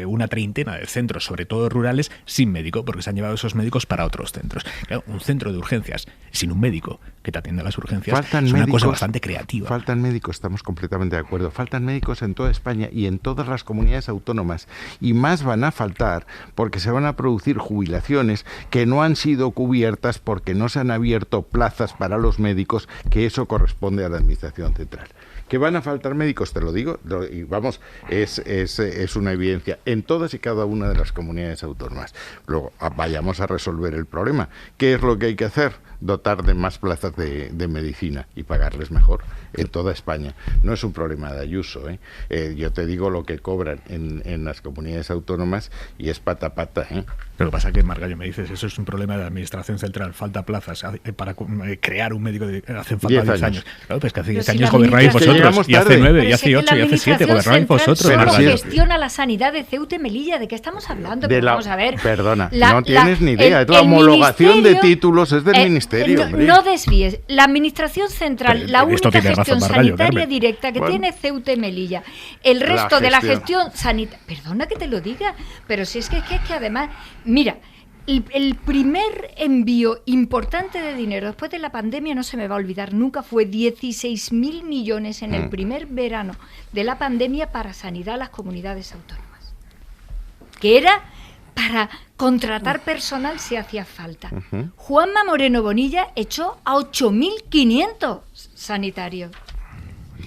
Speaker 1: una treintena de centros, sobre todo rurales, sin médico, porque se han llevado esos médicos para otros centros. Claro, un centro de urgencias sin un médico que te atienda a las urgencias es una cosa bastante creativa.
Speaker 16: Faltan médicos, estamos completamente de acuerdo. Faltan médicos en toda España y en todas las comunidades autónomas. Y más van a faltar porque se van a producir jubilaciones que no han sido cubiertas porque no se han abierto plazas para los médicos, que eso corresponde a la Administración Central. ¿Que van a faltar médicos? Te lo digo, y vamos, es una evidencia en todas y cada una de las comunidades autónomas. Luego, vayamos a resolver el problema. ¿Qué es lo que hay que hacer? dotar de más plazas de medicina y pagarles mejor en toda España. No es un problema de Ayuso, yo te digo lo que cobran en las comunidades autónomas y es pata.
Speaker 1: Lo que pasa es que, Margallo, me dices, eso es un problema de la administración central, falta plazas para crear un médico, hacen falta 10 años. Claro, pues que hace 10 años gobernabais vosotros, y hace 9, y hace 8, y hace 7, gobernabais vosotros.
Speaker 17: Solo gestiona la sanidad de Ceuta y Melilla. ¿De qué estamos hablando? Vamos a ver.
Speaker 16: Perdona, no tienes ni idea, es la homologación de títulos, es del ministerio.
Speaker 17: No desvíes. La administración central, la única gestión sanitaria directa que tiene Ceuta y Melilla. El resto de la gestión sanitaria... Perdona que te lo diga, pero si es que además... Mira, el primer envío importante de dinero después de la pandemia, no se me va a olvidar nunca, fue 16.000 millones en el primer verano de la pandemia para sanidad a las comunidades autónomas. Que era para contratar personal si hacía falta. Juanma Moreno Bonilla echó a 8.500 sanitarios.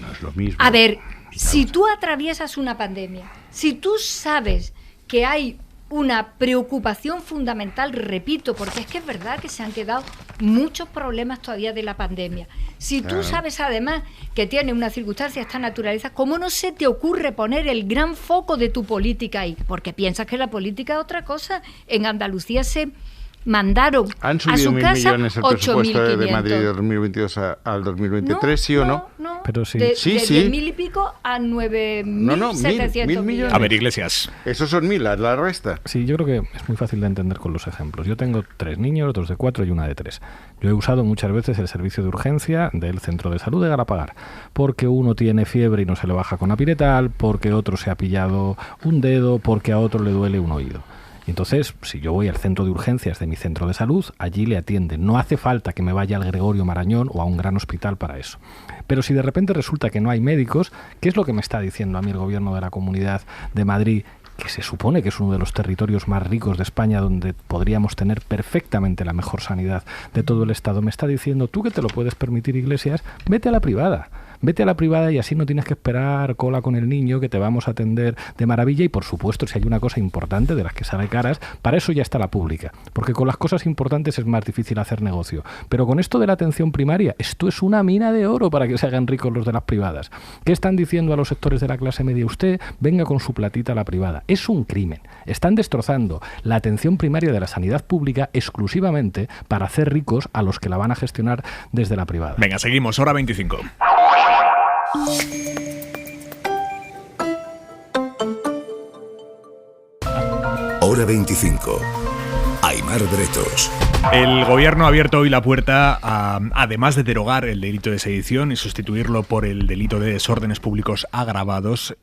Speaker 16: No es lo mismo.
Speaker 17: A ver, si tú atraviesas una pandemia, si tú sabes que hay una preocupación fundamental, repito, porque es que es verdad que se han quedado muchos problemas todavía de la pandemia. Si tú sabes además que tiene una circunstancia de esta naturaleza, ¿cómo no se te ocurre poner el gran foco de tu política ahí? Porque piensas que la política es otra cosa. En Andalucía se mandaron a su casa 8.000 millones el presupuesto
Speaker 16: de Madrid de 2022 al 2023, ¿sí o no?
Speaker 17: No,
Speaker 18: pero sí.
Speaker 17: De 10.000 y pico a 9.700 millones.
Speaker 1: A ver, Iglesias.
Speaker 16: Esos son 1.000, la resta.
Speaker 18: Sí, yo creo que es muy fácil de entender con los ejemplos. Yo tengo 3 niños, 2 de 4 y 1 de 3. Yo he usado muchas veces el servicio de urgencia del centro de salud de Galapagar, porque uno tiene fiebre y no se le baja con apiretal, porque otro se ha pillado un dedo, porque a otro le duele un oído. Y entonces, si yo voy al centro de urgencias de mi centro de salud, allí le atienden. No hace falta que me vaya al Gregorio Marañón o a un gran hospital para eso. Pero si de repente resulta que no hay médicos, ¿qué es lo que me está diciendo a mí el gobierno de la Comunidad de Madrid, que se supone que es uno de los territorios más ricos de España, donde podríamos tener perfectamente la mejor sanidad de todo el Estado? Me está diciendo, tú que te lo puedes permitir, Iglesias, vete a la privada. Vete a la privada y así no tienes que esperar cola con el niño, que te vamos a atender de maravilla. Y por supuesto, si hay una cosa importante de las que sale caras, para eso ya está la pública, porque con las cosas importantes es más difícil hacer negocio. Pero con esto de la atención primaria, esto es una mina de oro para que se hagan ricos los de las privadas. ¿Qué están diciendo a los sectores de la clase media? Usted venga con su platita a la privada. Es un crimen. Están destrozando la atención primaria de la sanidad pública exclusivamente para hacer ricos a los que la van a gestionar desde la privada.
Speaker 1: Venga, seguimos, hora 25.
Speaker 2: Hora 25. Aimar Bretos.
Speaker 1: El gobierno ha abierto hoy la puerta a, además de derogar el delito de sedición y sustituirlo por el delito de desórdenes públicos agravados,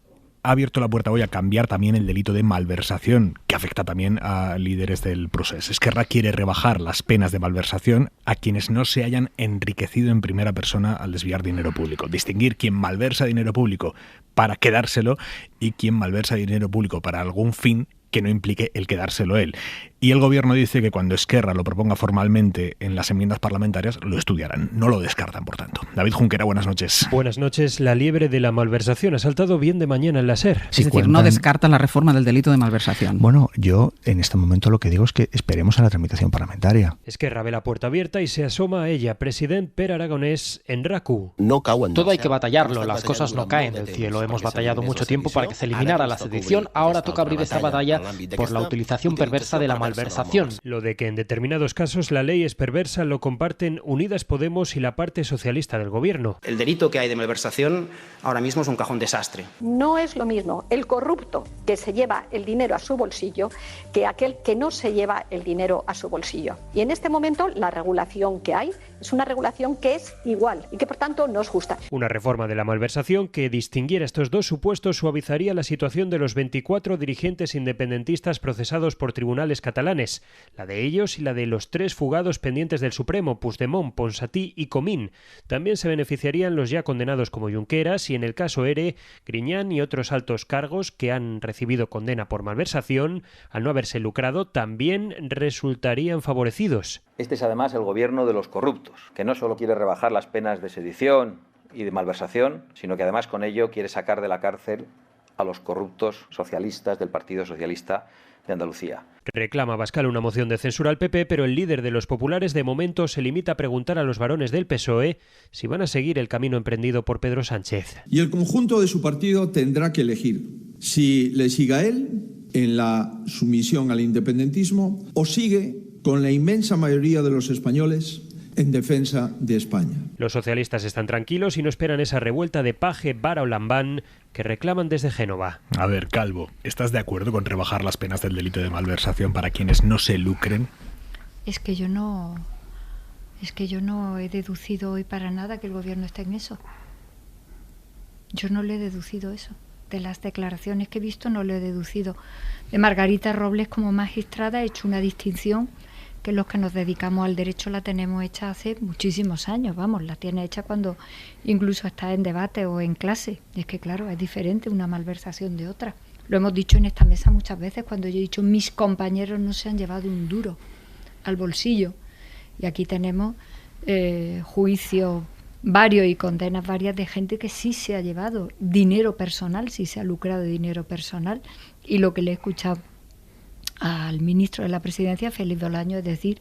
Speaker 1: ha abierto la puerta hoy a cambiar también el delito de malversación, que afecta también a líderes del procés. Esquerra quiere rebajar las penas de malversación a quienes no se hayan enriquecido en primera persona al desviar dinero público. Distinguir quién malversa dinero público para quedárselo y quién malversa dinero público para algún fin que no implique el quedárselo él. Y el gobierno dice que cuando Esquerra lo proponga formalmente en las enmiendas parlamentarias, lo estudiarán. No lo descartan, por tanto. David Junquera, buenas noches.
Speaker 19: Buenas noches. La liebre de la malversación ha saltado bien de mañana en la SER.
Speaker 20: Es decir, no descartan la reforma del delito de malversación.
Speaker 3: Bueno, yo en este momento lo que digo es que esperemos a la tramitación parlamentaria.
Speaker 19: Esquerra ve la puerta abierta y se asoma a ella. President Per Aragonés en RACU.
Speaker 21: No cauen. Todo hay que batallarlo. Las cosas no caen del cielo. Hemos batallado mucho tiempo para que se eliminara la sedición. Ahora toca abrir esta batalla por la utilización perversa de la malversación.
Speaker 19: Lo de que en determinados casos la ley es perversa lo comparten Unidas Podemos y la parte socialista del gobierno.
Speaker 22: El delito que hay de malversación ahora mismo es un cajón desastre.
Speaker 7: No es lo mismo el corrupto que se lleva el dinero a su bolsillo que aquel que no se lleva el dinero a su bolsillo. Y en este momento la regulación que hay es una regulación que es igual y que por tanto no es justa.
Speaker 19: Una reforma de la malversación que distinguiera estos dos supuestos suavizaría la situación de los 24 dirigentes independentistas procesados por tribunales catalanes, la de ellos y la de los 3 fugados pendientes del Supremo, Puigdemont, Ponsatí y Comín. También se beneficiarían los ya condenados como Junqueras y, en el caso ERE, Griñán y otros altos cargos que han recibido condena por malversación, al no haberse lucrado, también resultarían favorecidos.
Speaker 23: Este es además el gobierno de los corruptos, que no solo quiere rebajar las penas de sedición y de malversación, sino que además con ello quiere sacar de la cárcel a los corruptos socialistas del Partido Socialista de Andalucía.
Speaker 19: Reclama Abascal una moción de censura al PP, pero el líder de los populares de momento se limita a preguntar a los varones del PSOE si van a seguir el camino emprendido por Pedro Sánchez.
Speaker 4: Y el conjunto de su partido tendrá que elegir si le sigue a él en la sumisión al independentismo o sigue con la inmensa mayoría de los españoles en defensa de España.
Speaker 19: Los socialistas están tranquilos y no esperan esa revuelta de Paje, Vara o Lambán que reclaman desde Génova.
Speaker 1: A ver, Calvo, ¿estás de acuerdo con rebajar las penas del delito de malversación para quienes no se lucren?
Speaker 17: Es que yo no he deducido hoy para nada que el gobierno esté en eso. Yo no le he deducido eso. De las declaraciones que he visto no lo he deducido. De Margarita Robles como magistrada he hecho una distinción que los que nos dedicamos al derecho la tenemos hecha hace muchísimos años, vamos, la tiene hecha cuando incluso está en debate o en clase. Y es que claro, es diferente una malversación de otra. Lo hemos dicho en esta mesa muchas veces cuando yo he dicho mis compañeros no se han llevado un duro al bolsillo. Y aquí tenemos juicios varios y condenas varias de gente que sí se ha llevado dinero personal, sí se ha lucrado de dinero personal. Y lo que le he escuchado al ministro de la Presidencia, Félix Bolaño, es decir,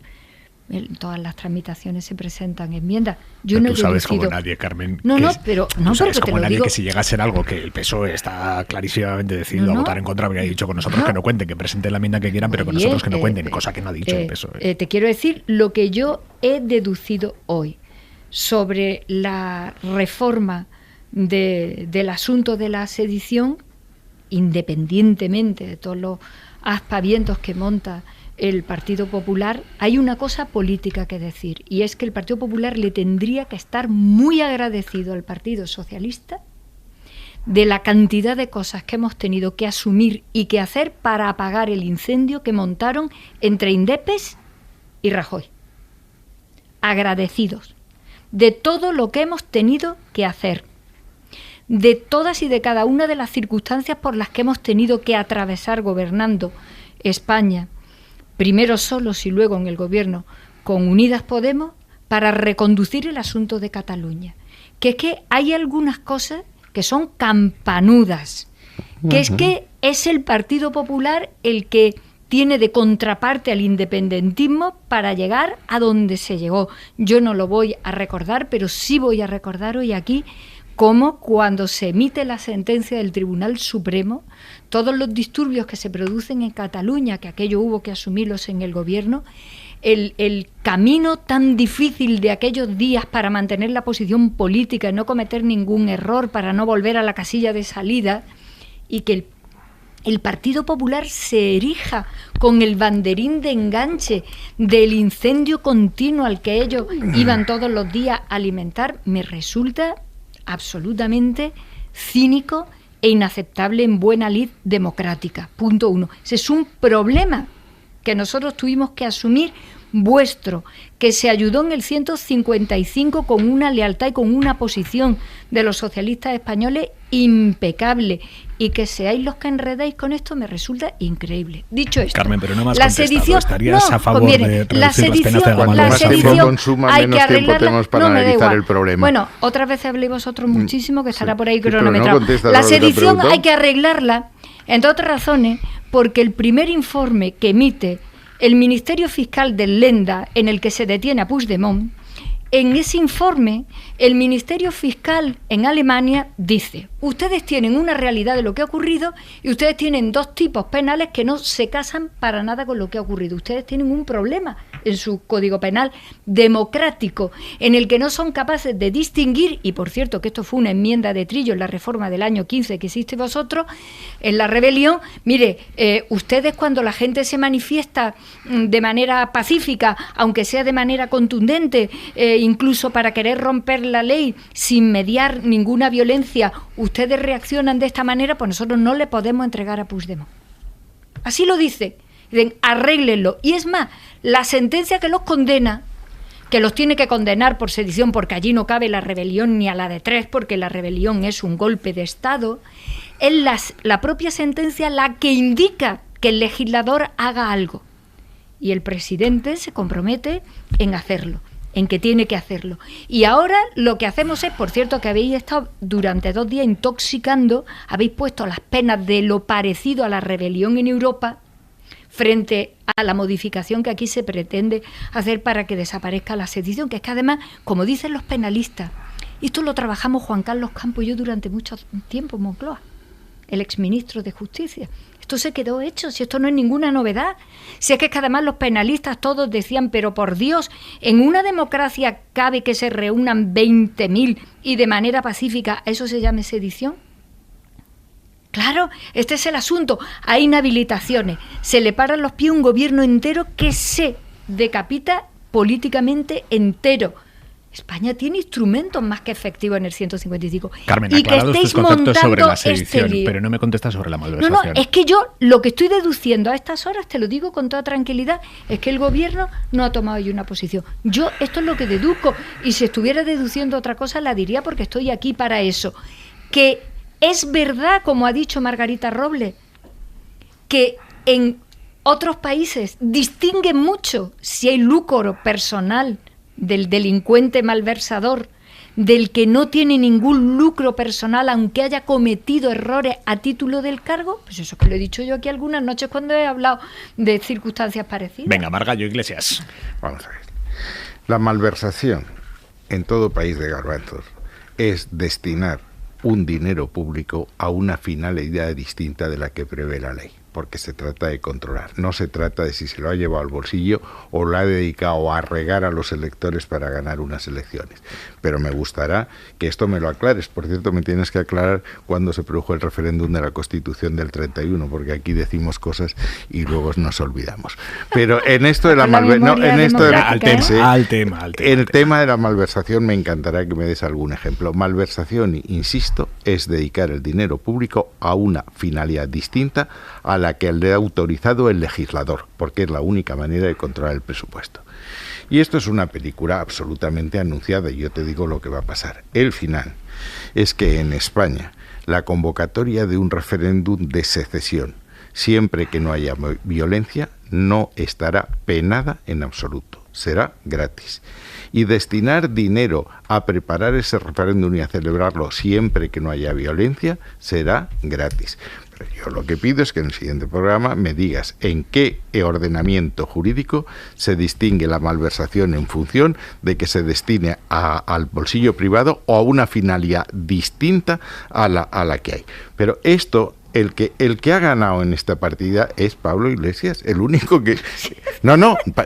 Speaker 17: en todas las tramitaciones se presentan enmiendas. Yo
Speaker 1: pero
Speaker 17: no
Speaker 1: tú sabes
Speaker 17: deducido...
Speaker 1: como nadie, Carmen.
Speaker 17: No, pero
Speaker 1: es como
Speaker 17: te lo
Speaker 1: nadie
Speaker 17: digo...
Speaker 1: que si llega a ser algo que el PSOE está clarísimamente decidido a votar en contra, habría dicho con nosotros que no cuenten, que presenten la enmienda que quieran, pero con nosotros que no cuenten, cosa que no ha dicho el PSOE.
Speaker 17: Te quiero decir lo que yo he deducido hoy sobre la reforma del asunto de la sedición, independientemente de todos los aspavientos que monta el Partido Popular, hay una cosa política que decir, y es que el Partido Popular le tendría que estar muy agradecido al Partido Socialista de la cantidad de cosas que hemos tenido que asumir y que hacer para apagar el incendio que montaron entre Indepes y Rajoy. Agradecidos de todo lo que hemos tenido que hacer, de todas y de cada una de las circunstancias por las que hemos tenido que atravesar gobernando España, primero solos y luego en el gobierno con Unidas Podemos, para reconducir el asunto de Cataluña. Que es que hay algunas cosas que son campanudas, que es que es el Partido Popular el que tiene de contraparte al independentismo para llegar a donde se llegó. Yo no lo voy a recordar, pero sí voy a recordar hoy aquí cómo cuando se emite la sentencia del Tribunal Supremo, todos los disturbios que se producen en Cataluña, que aquello hubo que asumirlos en el gobierno, el camino tan difícil de aquellos días para mantener la posición política y no cometer ningún error, para no volver a la casilla de salida, y que el Partido Popular se erija con el banderín de enganche del incendio continuo al que ellos iban todos los días a alimentar, me resulta absolutamente cínico e inaceptable en buena lid democrática. Punto 1. Ese es un problema que nosotros tuvimos que asumir vuestro, que se ayudó en el 155 con una lealtad y con una posición de los socialistas españoles impecable, y que seáis los que enredáis con esto me resulta increíble. Dicho esto,
Speaker 1: Carmen, pero no me has
Speaker 17: la
Speaker 1: contestado.
Speaker 17: sedición,
Speaker 1: ¿Estarías a favor de reducir las penas de la
Speaker 16: Cuanto más tiempo consuma, menos tiempo tenemos para analizar el problema.
Speaker 17: Bueno, otras veces habléis vosotros muchísimo, que estará por ahí
Speaker 16: pero
Speaker 17: cronometrado.
Speaker 16: No
Speaker 17: la sedición hay que arreglarla, entre otras razones, porque el primer informe que emite el Ministerio Fiscal del Lenda, en el que se detiene a Puigdemont, en ese informe, el Ministerio Fiscal en Alemania dice: ustedes tienen una realidad de lo que ha ocurrido y ustedes tienen dos tipos penales que no se casan para nada con lo que ha ocurrido. Ustedes tienen un problema en su Código Penal democrático, en el que no son capaces de distinguir, y por cierto que esto fue una enmienda de Trillo en la reforma del año 15 que hiciste vosotros, en la rebelión. Mire, ustedes cuando la gente se manifiesta de manera pacífica, aunque sea de manera contundente, incluso para querer romper la ley sin mediar ninguna violencia, ustedes reaccionan de esta manera, pues nosotros no le podemos entregar a Puigdemont. Así lo dice. Dicen, arréglenlo. Y es más, la sentencia que los condena, que los tiene que condenar por sedición, porque allí no cabe la rebelión ni a la de 3, porque la rebelión es un golpe de Estado, es la propia sentencia la que indica que el legislador haga algo. Y el presidente se compromete en hacerlo. en que tiene que hacerlo. Y ahora lo que hacemos es, por cierto, que habéis estado durante 2 días intoxicando, habéis puesto las penas de lo parecido a la rebelión en Europa frente a la modificación que aquí se pretende hacer para que desaparezca la sedición, que es que además, como dicen los penalistas, esto lo trabajamos Juan Carlos Campos y yo durante mucho tiempo en Moncloa, el exministro de Justicia. Esto se quedó hecho, si esto no es ninguna novedad. Si es que además los penalistas todos decían, pero por Dios, en una democracia cabe que se reúnan 20.000 y de manera pacífica, ¿eso se llame sedición? Claro, este es el asunto. Hay inhabilitaciones, se le paran los pies a un gobierno entero que se decapita políticamente entero. España tiene instrumentos más que efectivos en el 155.
Speaker 1: Carmen, aclarados tus conceptos sobre la sedición, pero no me contestas sobre la malversación.
Speaker 17: No, es que yo lo que estoy deduciendo a estas horas, te lo digo con toda tranquilidad, es que el gobierno no ha tomado ahí una posición. Yo esto es lo que deduzco, y si estuviera deduciendo otra cosa la diría porque estoy aquí para eso. Que es verdad, como ha dicho Margarita Robles, que en otros países distinguen mucho si hay lucro personal del delincuente malversador, del que no tiene ningún lucro personal aunque haya cometido errores a título del cargo. Pues eso es que lo he dicho yo aquí algunas noches cuando he hablado de circunstancias parecidas.
Speaker 1: Venga, Margallo Iglesias.
Speaker 16: Vamos a ver. La malversación en todo país de garbanzos es destinar un dinero público a una finalidad distinta de la que prevé la ley, porque se trata de controlar. No se trata de si se lo ha llevado al bolsillo o lo ha dedicado a regar a los electores para ganar unas elecciones. Pero me gustará que esto me lo aclares. Por cierto, me tienes que aclarar cuándo se produjo el referéndum de la Constitución del 31, porque aquí decimos cosas y luego nos olvidamos. Pero en esto de la malversación, el tema de la malversación me encantará que me des algún ejemplo. Malversación, insisto, es dedicar el dinero público a una finalidad distinta a la que le ha autorizado el legislador, porque es la única manera de controlar el presupuesto. Y esto es una película absolutamente anunciada, y yo te digo lo que va a pasar. El final es que en España la convocatoria de un referéndum de secesión, siempre que no haya violencia, no estará penada en absoluto, será gratis. Y destinar dinero a preparar ese referéndum y a celebrarlo siempre que no haya violencia será gratis. Pero yo lo que pido es que en el siguiente programa me digas en qué ordenamiento jurídico se distingue la malversación en función de que se destine al bolsillo privado o a una finalidad distinta a la que hay. Pero esto... El que ha ganado en esta partida es Pablo Iglesias, el único que...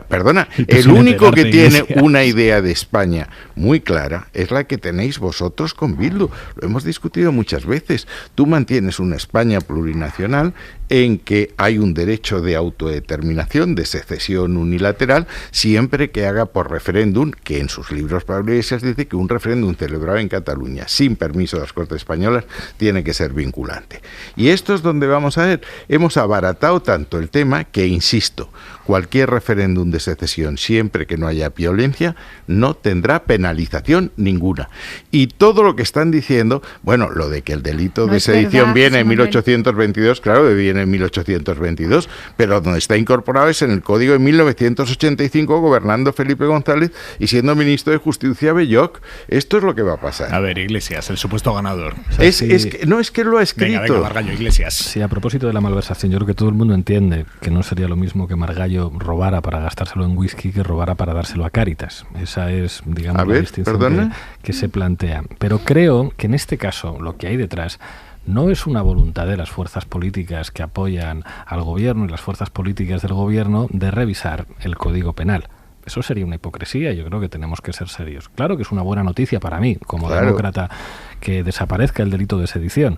Speaker 16: Perdona, el único que tiene una idea de España muy clara es la que tenéis vosotros con Bildu. Lo hemos discutido muchas veces. Tú mantienes una España plurinacional en que hay un derecho de autodeterminación, de secesión unilateral, siempre que haga por referéndum, que en sus libros Pablo Iglesias dice que un referéndum celebrado en Cataluña sin permiso de las Cortes Españolas tiene que ser vinculante. Y esto es donde vamos a ver, hemos abaratado tanto el tema que, insisto, cualquier referéndum de secesión, siempre que no haya violencia, no tendrá penalización ninguna. Y todo lo que están diciendo, bueno, lo de que el delito de sedición viene en 1822, claro que viene en 1822, pero donde está incorporado es en el Código de 1985, gobernando Felipe González y siendo ministro de Justicia Belloc. Esto es lo que va a pasar.
Speaker 1: A ver, Iglesias, el supuesto ganador.
Speaker 16: O sea, es que lo ha escrito.
Speaker 1: Venga, Margallo Iglesias.
Speaker 18: Sí, a propósito de la malversación, yo creo que todo el mundo entiende que no sería lo mismo que Margallo robara para gastárselo en whisky que robara para dárselo a Cáritas. Esa es, digamos, la distinción que se plantea. Pero creo que en este caso lo que hay detrás no es una voluntad de las fuerzas políticas que apoyan al gobierno y las fuerzas políticas del gobierno de revisar el Código Penal. Eso sería una hipocresía, yo creo que tenemos que ser serios. Claro que es una buena noticia para mí, como demócrata, que desaparezca el delito de sedición,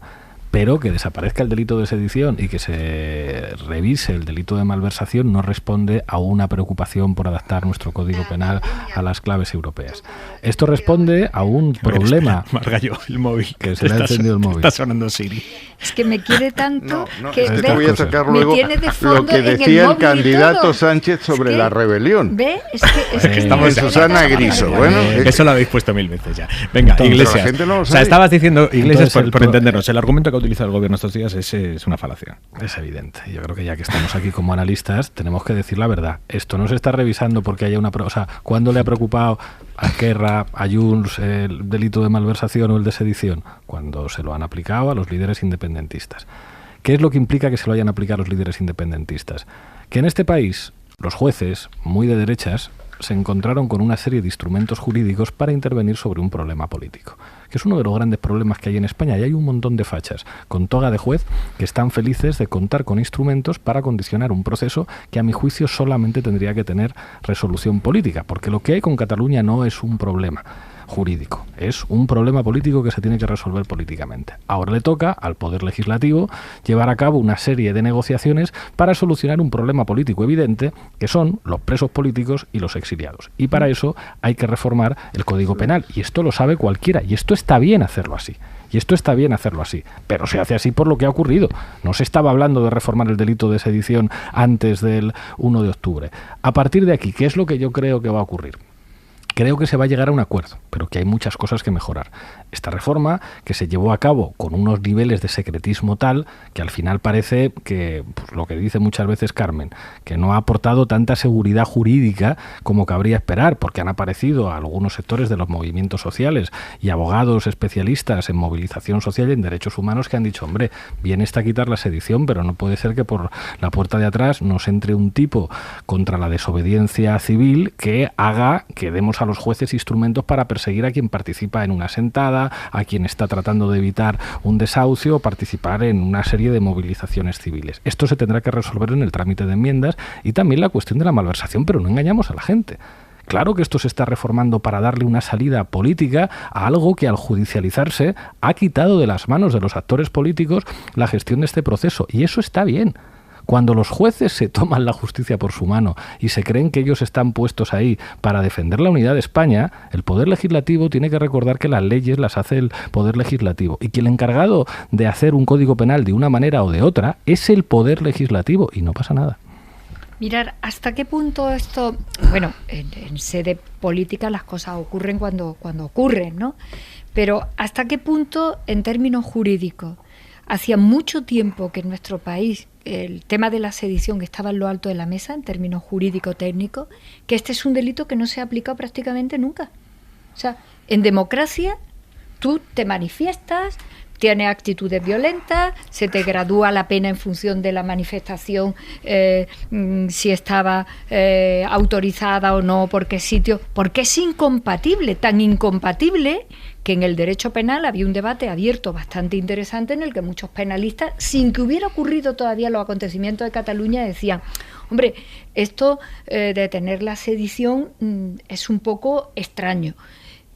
Speaker 18: pero que desaparezca el delito de sedición y que se revise el delito de malversación no responde a una preocupación por adaptar nuestro Código Penal a las claves europeas. Esto responde a un problema.
Speaker 1: Margallo, el móvil.
Speaker 18: Que se le ha encendido el móvil.
Speaker 1: Está sonando Siri.
Speaker 17: Es que me quiere tanto que
Speaker 16: te voy a sacar luego lo que decía el candidato Sánchez sobre la rebelión.
Speaker 17: ¿Ve? Es que
Speaker 16: estamos en Susana Griso. Bueno,
Speaker 1: eso lo habéis puesto 1000 veces ya. Venga, Iglesias.
Speaker 16: La gente no lo sabe.
Speaker 1: O sea, estabas diciendo, Iglesias, por entendernos, el argumento que que ha utilizado el gobierno estos días es una falacia.
Speaker 18: Es evidente. Yo creo que ya que estamos aquí como analistas, tenemos que decir la verdad. Esto no se está revisando porque haya una... O sea, ¿cuándo le ha preocupado a Esquerra, a Junts, el delito de malversación o el de sedición? Cuando se lo han aplicado a los líderes independentistas. ¿Qué es lo que implica que se lo hayan aplicado a los líderes independentistas? Que en este país los jueces, muy de derechas, se encontraron con una serie de instrumentos jurídicos para intervenir sobre un problema político, que es uno de los grandes problemas que hay en España, y hay un montón de fachas con toga de juez que están felices de contar con instrumentos para condicionar un proceso que a mi juicio solamente tendría que tener resolución política, porque lo que hay con Cataluña no es un problema jurídico, es un problema político que se tiene que resolver políticamente. Ahora le toca al Poder Legislativo llevar a cabo una serie de negociaciones para solucionar un problema político evidente, que son los presos políticos y los exiliados. Y para eso hay que reformar el Código Penal, y esto lo sabe cualquiera, y esto está bien hacerlo así. Y esto está bien hacerlo así, pero se hace así por lo que ha ocurrido. No se estaba hablando de reformar el delito de sedición antes del 1 de octubre. A partir de aquí, ¿qué es lo que yo creo que va a ocurrir? Creo que se va a llegar a un acuerdo, pero que hay muchas cosas que mejorar. Esta reforma, que se llevó a cabo con unos niveles de secretismo tal, que al final parece que, pues, lo que dice muchas veces Carmen, que no ha aportado tanta seguridad jurídica como cabría esperar, porque han aparecido algunos sectores de los movimientos sociales y abogados especialistas en movilización social y en derechos humanos que han dicho, hombre, bien está quitar la sedición, pero no puede ser que por la puerta de atrás nos entre un tipo contra la desobediencia civil que haga que demos a los jueces instrumentos para perseguir a quien participa en una sentada, a quien está tratando de evitar un desahucio o participar en una serie de movilizaciones civiles. Esto se tendrá que resolver en el trámite de enmiendas, y también la cuestión de la malversación, pero no engañamos a la gente. Claro que esto se está reformando para darle una salida política a algo que, al judicializarse, ha quitado de las manos de los actores políticos la gestión de este proceso, y eso está bien. Cuando los jueces se toman la justicia por su mano y se creen que ellos están puestos ahí para defender la unidad de España, el Poder Legislativo tiene que recordar que las leyes las hace el Poder Legislativo, y que el encargado de hacer un código penal de una manera o de otra es el Poder Legislativo, y no pasa nada.
Speaker 17: Mirar, ¿hasta qué punto esto... Bueno, en sede política las cosas ocurren cuando ocurren, ¿no? Pero ¿hasta qué punto, en términos jurídicos, hacía mucho tiempo que en nuestro país el tema de la sedición estaba en lo alto de la mesa en términos jurídico-técnicos, que este es un delito que no se ha aplicado prácticamente nunca? O sea, en democracia tú te manifiestas, tienes actitudes violentas, se te gradúa la pena en función de la manifestación, si estaba autorizada o no, porque es incompatible, tan incompatible que en el derecho penal había un debate abierto bastante interesante en el que muchos penalistas, sin que hubiera ocurrido todavía los acontecimientos de Cataluña, decían, hombre, esto de tener la sedición es un poco extraño.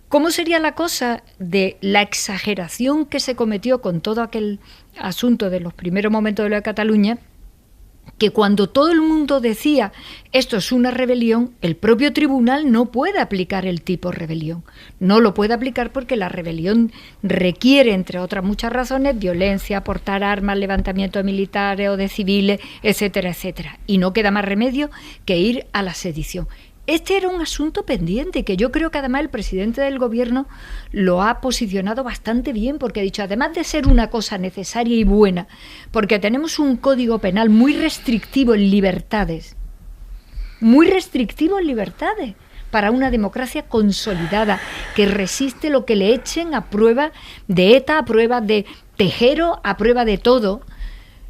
Speaker 17: ¿Cómo sería la cosa de la exageración que se cometió con todo aquel asunto de los primeros momentos de lo de Cataluña? Que cuando todo el mundo decía esto es una rebelión, el propio tribunal no puede aplicar el tipo rebelión. No lo puede aplicar porque la rebelión requiere, entre otras muchas razones, violencia, portar armas, levantamiento de militares o de civiles, etcétera, etcétera. Y no queda más remedio que ir a la sedición. Este era un asunto pendiente que yo creo que además el presidente del gobierno lo ha posicionado bastante bien, porque ha dicho, además de ser una cosa necesaria y buena, porque tenemos un código penal muy restrictivo en libertades, para una democracia consolidada que resiste lo que le echen a prueba de ETA, a prueba de Tejero, a prueba de todo.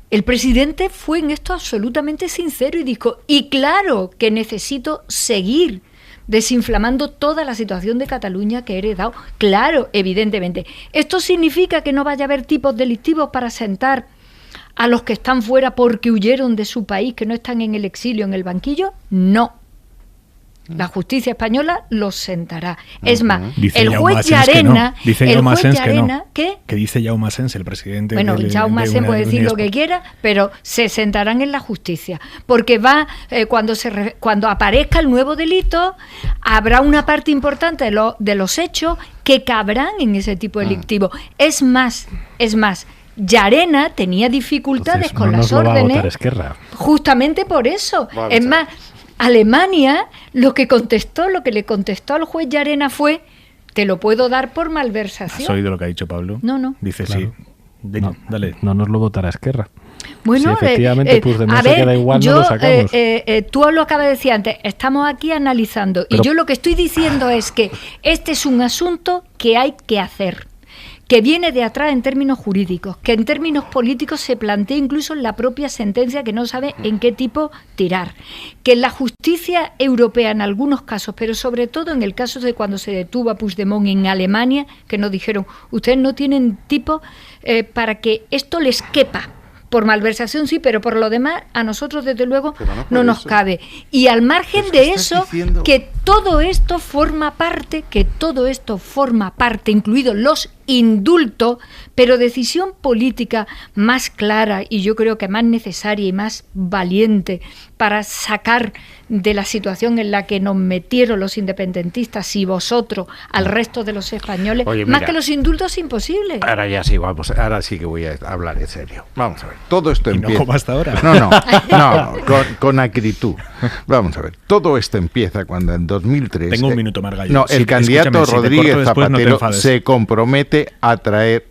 Speaker 17: El presidente fue en esto absolutamente sincero y dijo, y claro que necesito seguir desinflamando toda la situación de Cataluña que he heredado. Claro, evidentemente. ¿Esto significa que no vaya a haber tipos delictivos para sentar a los que están fuera porque huyeron de su país, que no están en el exilio, en el banquillo? No. La justicia española los sentará. Es más,
Speaker 1: dice
Speaker 17: el juez Llarena...
Speaker 1: No. Dice Jaume Asens que no.
Speaker 17: ¿Qué?
Speaker 1: Que dice Jaume Asens, el presidente...
Speaker 17: Bueno, Jaume Asens puede decir lo que quiera, pero se sentarán en la justicia. Porque cuando aparezca el nuevo delito, habrá una parte importante de los hechos que cabrán en ese tipo delictivo. Es más, Llarena tenía dificultades con las órdenes. Justamente por eso. Es más... Alemania lo que le contestó al juez Llarena fue, te lo puedo dar por malversación.
Speaker 1: ¿Has oído lo que ha dicho Pablo?
Speaker 17: No.
Speaker 1: Dice
Speaker 18: claro.
Speaker 1: sí. Dale.
Speaker 18: No nos lo votará Esquerra.
Speaker 17: Bueno,
Speaker 18: si efectivamente Puigdemont se queda igual, no lo sacamos.
Speaker 17: Tú lo acabas de decir antes, estamos aquí analizando. Y yo lo que estoy diciendo es que este es un asunto que hay que hacer, que viene de atrás en términos jurídicos, que en términos políticos se plantea incluso en la propia sentencia, que no sabe en qué tipo tirar, que en la justicia europea en algunos casos, pero sobre todo en el caso de cuando se detuvo a Puigdemont en Alemania, que nos dijeron, ustedes no tienen tipo para que esto les quepa. Por malversación sí, pero por lo demás a nosotros desde luego no nos cabe. Y al margen de eso, que todo esto forma parte, incluidos los indultos, pero decisión política más clara y yo creo que más necesaria y más valiente para sacar de la situación en la que nos metieron los independentistas y vosotros al resto de los españoles. Oye, mira, más que los indultos es imposible.
Speaker 16: Ahora sí que voy a hablar en serio. Vamos a ver, todo esto empieza...
Speaker 1: No como hasta ahora.
Speaker 16: No, con acritud. Vamos a ver, todo esto empieza cuando en 2003...
Speaker 1: Tengo un minuto, Margallo.
Speaker 16: No, el candidato Rodríguez Zapatero se compromete a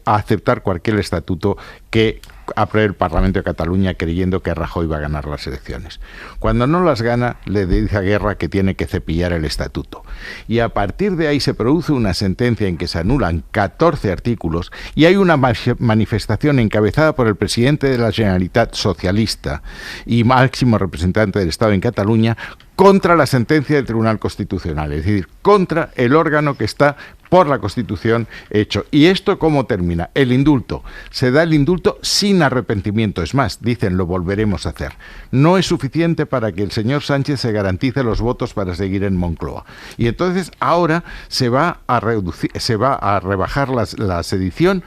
Speaker 16: aceptar cualquier estatuto que apruebe el Parlamento de Cataluña creyendo que Rajoy va a ganar las elecciones. Cuando no las gana, le dice a Guerra que tiene que cepillar el estatuto. Y a partir de ahí se produce una sentencia en que se anulan 14 artículos y hay una manifestación encabezada por el presidente de la Generalitat socialista y máximo representante del Estado en Cataluña contra la sentencia del Tribunal Constitucional, es decir, contra el órgano que está por la Constitución hecho. ¿Y esto cómo termina? El indulto. Se da el indulto sin arrepentimiento. Es más, dicen, lo volveremos a hacer. No es suficiente para que el señor Sánchez se garantice los votos para seguir en Moncloa. Y entonces ahora se va a rebajar la sedición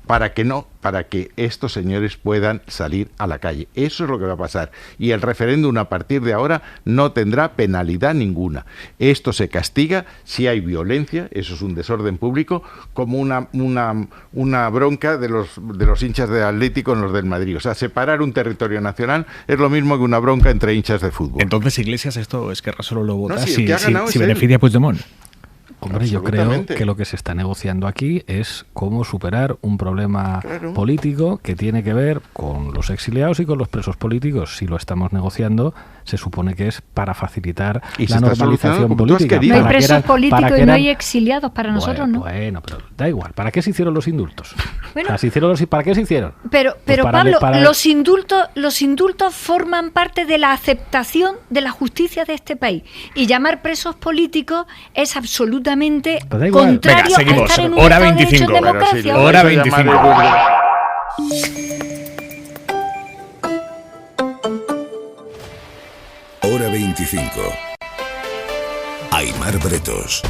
Speaker 16: para que estos señores puedan salir a la calle. Eso es lo que va a pasar. Y el referéndum a partir de ahora no tendrá penalidad ninguna. Esto se castiga si hay violencia, eso es un desorden público, como una bronca de los hinchas del Atlético en los del Madrid. O sea, separar un territorio nacional es lo mismo que una bronca entre hinchas de fútbol.
Speaker 1: Entonces, Iglesias, esto Esquerra solo lo vota si beneficia a Puigdemont.
Speaker 18: Hombre, yo creo que lo que se está negociando aquí es cómo superar un problema político que tiene que ver con los exiliados y con los presos políticos. Si lo estamos negociando, se supone que es para facilitar la normalización política.
Speaker 17: No hay presos políticos y no hay exiliados, para nosotros no.
Speaker 18: Bueno, pero da igual. ¿Para qué se hicieron los indultos? Bueno, ¿para qué se hicieron?
Speaker 17: Pero Pablo, los indultos forman parte de la aceptación de la justicia de este país. Y llamar presos políticos es absolutamente contrario.
Speaker 1: Venga, seguimos.
Speaker 17: A estar en un
Speaker 1: hora
Speaker 17: Estado
Speaker 1: 25.
Speaker 17: De democracia.
Speaker 1: Hora 25.
Speaker 2: Hora 25. Aimar Bretos.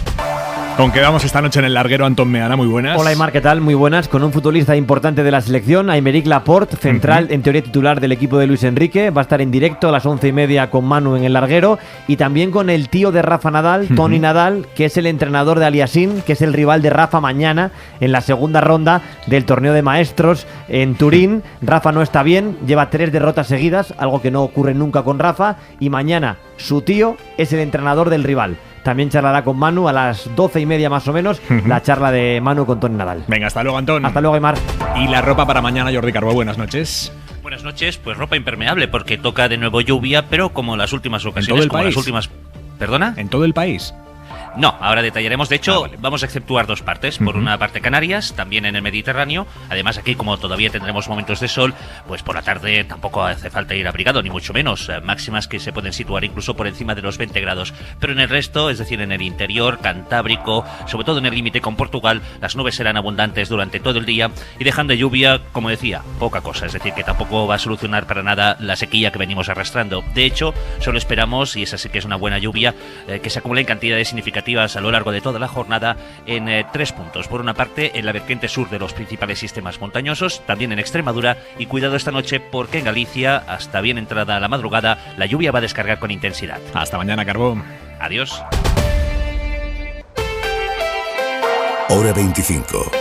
Speaker 1: ¿Con qué vamos esta noche en el larguero, Antón Meana? Muy buenas.
Speaker 6: Hola, Aimar, ¿qué tal? Muy buenas. Con un futbolista importante de la selección, Aymeric Laporte, central, en teoría titular del equipo de Luis Enrique. Va a estar en directo a las 11:30 con Manu en el larguero. Y también con el tío de Rafa Nadal, Toni Nadal, que es el entrenador de Aliassime, que es el rival de Rafa mañana en la segunda ronda del torneo de maestros en Turín. Rafa no está bien, lleva 3 derrotas seguidas, algo que no ocurre nunca con Rafa. Y mañana su tío es el entrenador del rival. También charlará con Manu a las 12:30 más o menos, la charla de Manu con Toni Nadal.
Speaker 1: Venga, hasta luego, Antón.
Speaker 6: Hasta luego, Aimar.
Speaker 1: Y la ropa para mañana, Jordi Carbó, buenas noches.
Speaker 8: Buenas noches, pues ropa impermeable, porque toca de nuevo lluvia, pero como las últimas ocasiones.
Speaker 1: ¿En todo el
Speaker 8: como
Speaker 1: país?
Speaker 8: Las últimas... ¿Perdona?
Speaker 1: ¿En todo el país?
Speaker 8: No, ahora detallaremos. De hecho,
Speaker 1: vale.
Speaker 8: Vamos a exceptuar 2 partes. Por una parte Canarias, también en el Mediterráneo. Además, aquí como todavía tendremos momentos de sol, pues por la tarde tampoco hace falta ir abrigado, ni mucho menos. Máximas que se pueden situar incluso por encima de los 20 grados. Pero en el resto, es decir, en el interior, Cantábrico, sobre todo en el límite con Portugal, las nubes serán abundantes durante todo el día y dejan de lluvia, como decía, poca cosa. Es decir, que tampoco va a solucionar para nada la sequía que venimos arrastrando. De hecho, solo esperamos, y esa sí que es una buena lluvia, que se acumule en cantidades significativas a lo largo de toda la jornada en 3 puntos. Por una parte, en la vertiente sur de los principales sistemas montañosos, también en Extremadura, y cuidado esta noche porque en Galicia, hasta bien entrada la madrugada, la lluvia va a descargar con intensidad.
Speaker 1: Hasta mañana, Carbón.
Speaker 8: Adiós.
Speaker 2: Hora 25.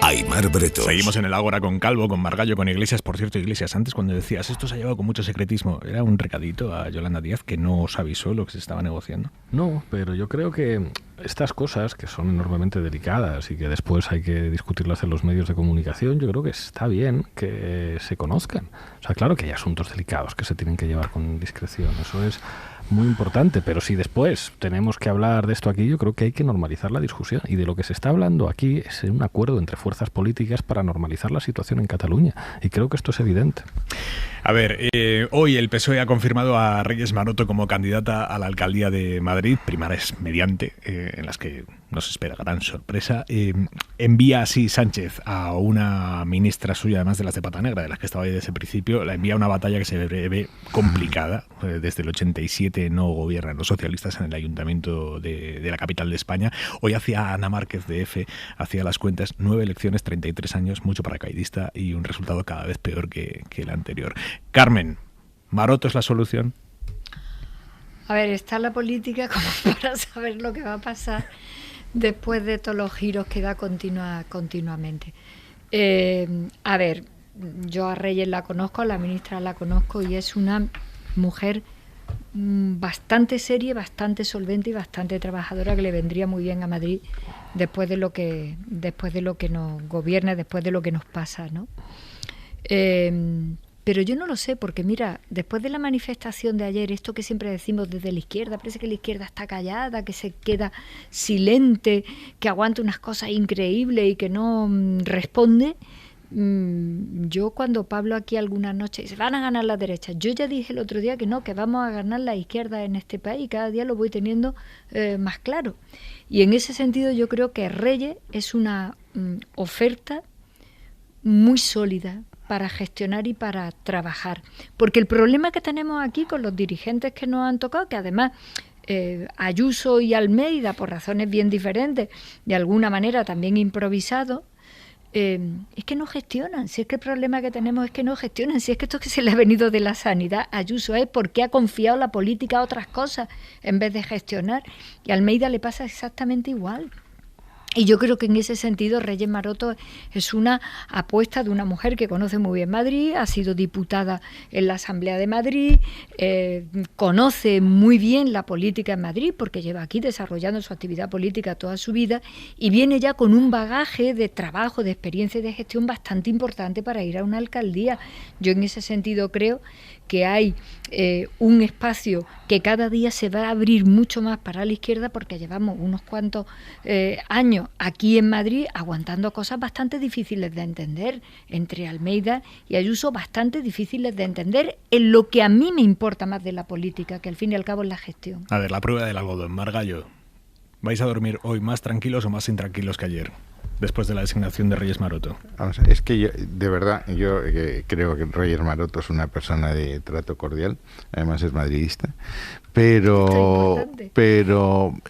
Speaker 2: Aimar Bretos.
Speaker 1: Seguimos en el Ágora con Calvo, con Margallo, con Iglesias. Por cierto, Iglesias, antes cuando decías esto se ha llevado con mucho secretismo, ¿era un recadito a Yolanda Díaz que no os avisó lo que se estaba negociando?
Speaker 18: No, pero yo creo que estas cosas, que son enormemente delicadas y que después hay que discutirlas en los medios de comunicación, yo creo que está bien que se conozcan. O sea, claro que hay asuntos delicados que se tienen que llevar con discreción, eso es muy importante, pero si después tenemos que hablar de esto aquí, yo creo que hay que normalizar la discusión, y de lo que se está hablando aquí es un acuerdo entre fuerzas políticas para normalizar la situación en Cataluña, y creo que esto es evidente.
Speaker 1: A ver, hoy el PSOE ha confirmado a Reyes Maroto como candidata a la alcaldía de Madrid, primarias mediante, en las que nos espera gran sorpresa. Envía así Sánchez a una ministra suya, además de las de Pata Negra, de las que estaba ahí desde el principio, la envía a una batalla que se ve complicada. Desde el 87 no gobiernan los socialistas en el ayuntamiento de la capital de España. Hoy hacía Ana Márquez de EFE, hacía las cuentas, 9 elecciones, 33 años, mucho paracaidista y un resultado cada vez peor que el anterior. Carmen, ¿Maroto es la solución?
Speaker 17: A ver, está la política como para saber lo que va a pasar después de todos los giros que da continuamente. A ver, yo a Reyes la conozco, a la ministra la conozco, y es una mujer bastante seria, bastante solvente y bastante trabajadora, que le vendría muy bien a Madrid después de lo que nos gobierna, después de lo que nos pasa, ¿no? Pero yo no lo sé, porque mira, después de la manifestación de ayer, esto que siempre decimos desde la izquierda, parece que la izquierda está callada, que se queda silente, que aguanta unas cosas increíbles y que no responde. Yo cuando Pablo aquí algunas noches dice, van a ganar las derechas, yo ya dije el otro día que no, que vamos a ganar la izquierda en este país, y cada día lo voy teniendo más claro. Y en ese sentido yo creo que Reyes es una oferta muy sólida para gestionar y para trabajar. Porque el problema que tenemos aquí con los dirigentes que nos han tocado, que además Ayuso y Almeida, por razones bien diferentes, de alguna manera también improvisados, es que no gestionan. Si es que el problema que tenemos es que no gestionan. Si es que esto que se le ha venido de la sanidad a Ayuso es porque ha confiado la política a otras cosas en vez de gestionar. Y a Almeida le pasa exactamente igual. Y yo creo que en ese sentido Reyes Maroto es una apuesta de una mujer que conoce muy bien Madrid, ha sido diputada en la Asamblea de Madrid, conoce muy bien la política en Madrid porque lleva aquí desarrollando su actividad política toda su vida, y viene ya con un bagaje de trabajo, de experiencia y de gestión bastante importante para ir a una alcaldía. Yo en ese sentido creo que hay un espacio que cada día se va a abrir mucho más para la izquierda, porque llevamos unos cuantos años aquí en Madrid aguantando cosas bastante difíciles de entender entre Almeida y Ayuso, bastante difíciles de entender en lo que a mí me importa más de la política, que al fin y al cabo es la gestión.
Speaker 1: A ver, la prueba del algodón. Margallo, ¿vais a dormir hoy más tranquilos o más intranquilos que ayer, después de la designación de Reyes Maroto?
Speaker 16: Vamos, es que yo, de verdad, yo creo que Reyes Maroto es una persona de trato cordial, además es madridista, pero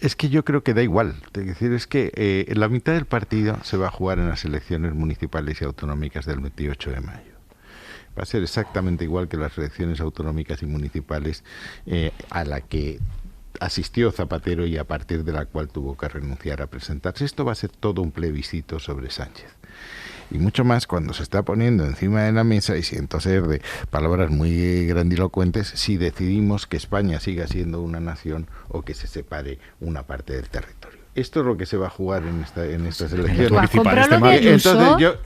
Speaker 16: es que yo creo que da igual. Es decir, es que la mitad del partido se va a jugar en las elecciones municipales y autonómicas del 28 de mayo. Va a ser exactamente igual que las elecciones autonómicas y municipales a la que asistió Zapatero y a partir de la cual tuvo que renunciar a presentarse. Esto va a ser todo un plebiscito sobre Sánchez. Y mucho más cuando se está poniendo encima de la mesa, y siento ser de palabras muy grandilocuentes, si decidimos que España siga siendo una nación o que se separe una parte del territorio. Esto es lo que se va a jugar en estas elecciones municipales. Entonces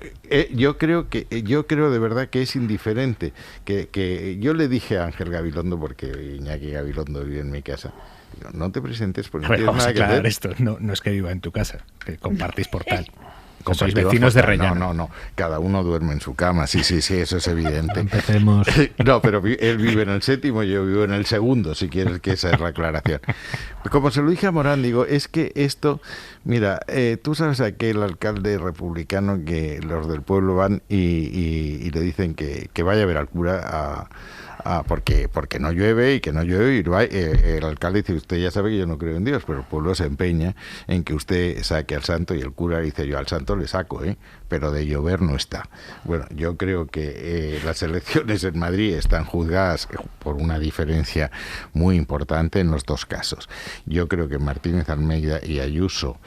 Speaker 16: yo creo de verdad que es indiferente. Que yo le dije a Ángel Gabilondo, porque Iñaki Gabilondo vive en mi casa, digo, no te presentes porque no tienes nada que hacer.
Speaker 1: Esto no es que viva en tu casa, que compartís portal. Sois vecinos de Rellano.
Speaker 16: No, cada uno duerme en su cama, sí, eso es evidente.
Speaker 18: Empecemos.
Speaker 16: No, pero él vive en el 7º, yo vivo en el 2º, si quieres que esa es la aclaración. Como se lo dije a Morán, digo, es que esto, mira, tú sabes aquel alcalde republicano que los del pueblo van y le dicen que vaya a ver al cura porque no llueve y que no llueve, y el alcalde dice, usted ya sabe que yo no creo en Dios, pero el pueblo se empeña en que usted saque al santo, y el cura dice, yo al santo le saco, pero de llover no está. Bueno, yo creo que las elecciones en Madrid están juzgadas por una diferencia muy importante en los dos casos. Yo creo que Martínez Almeida y Ayuso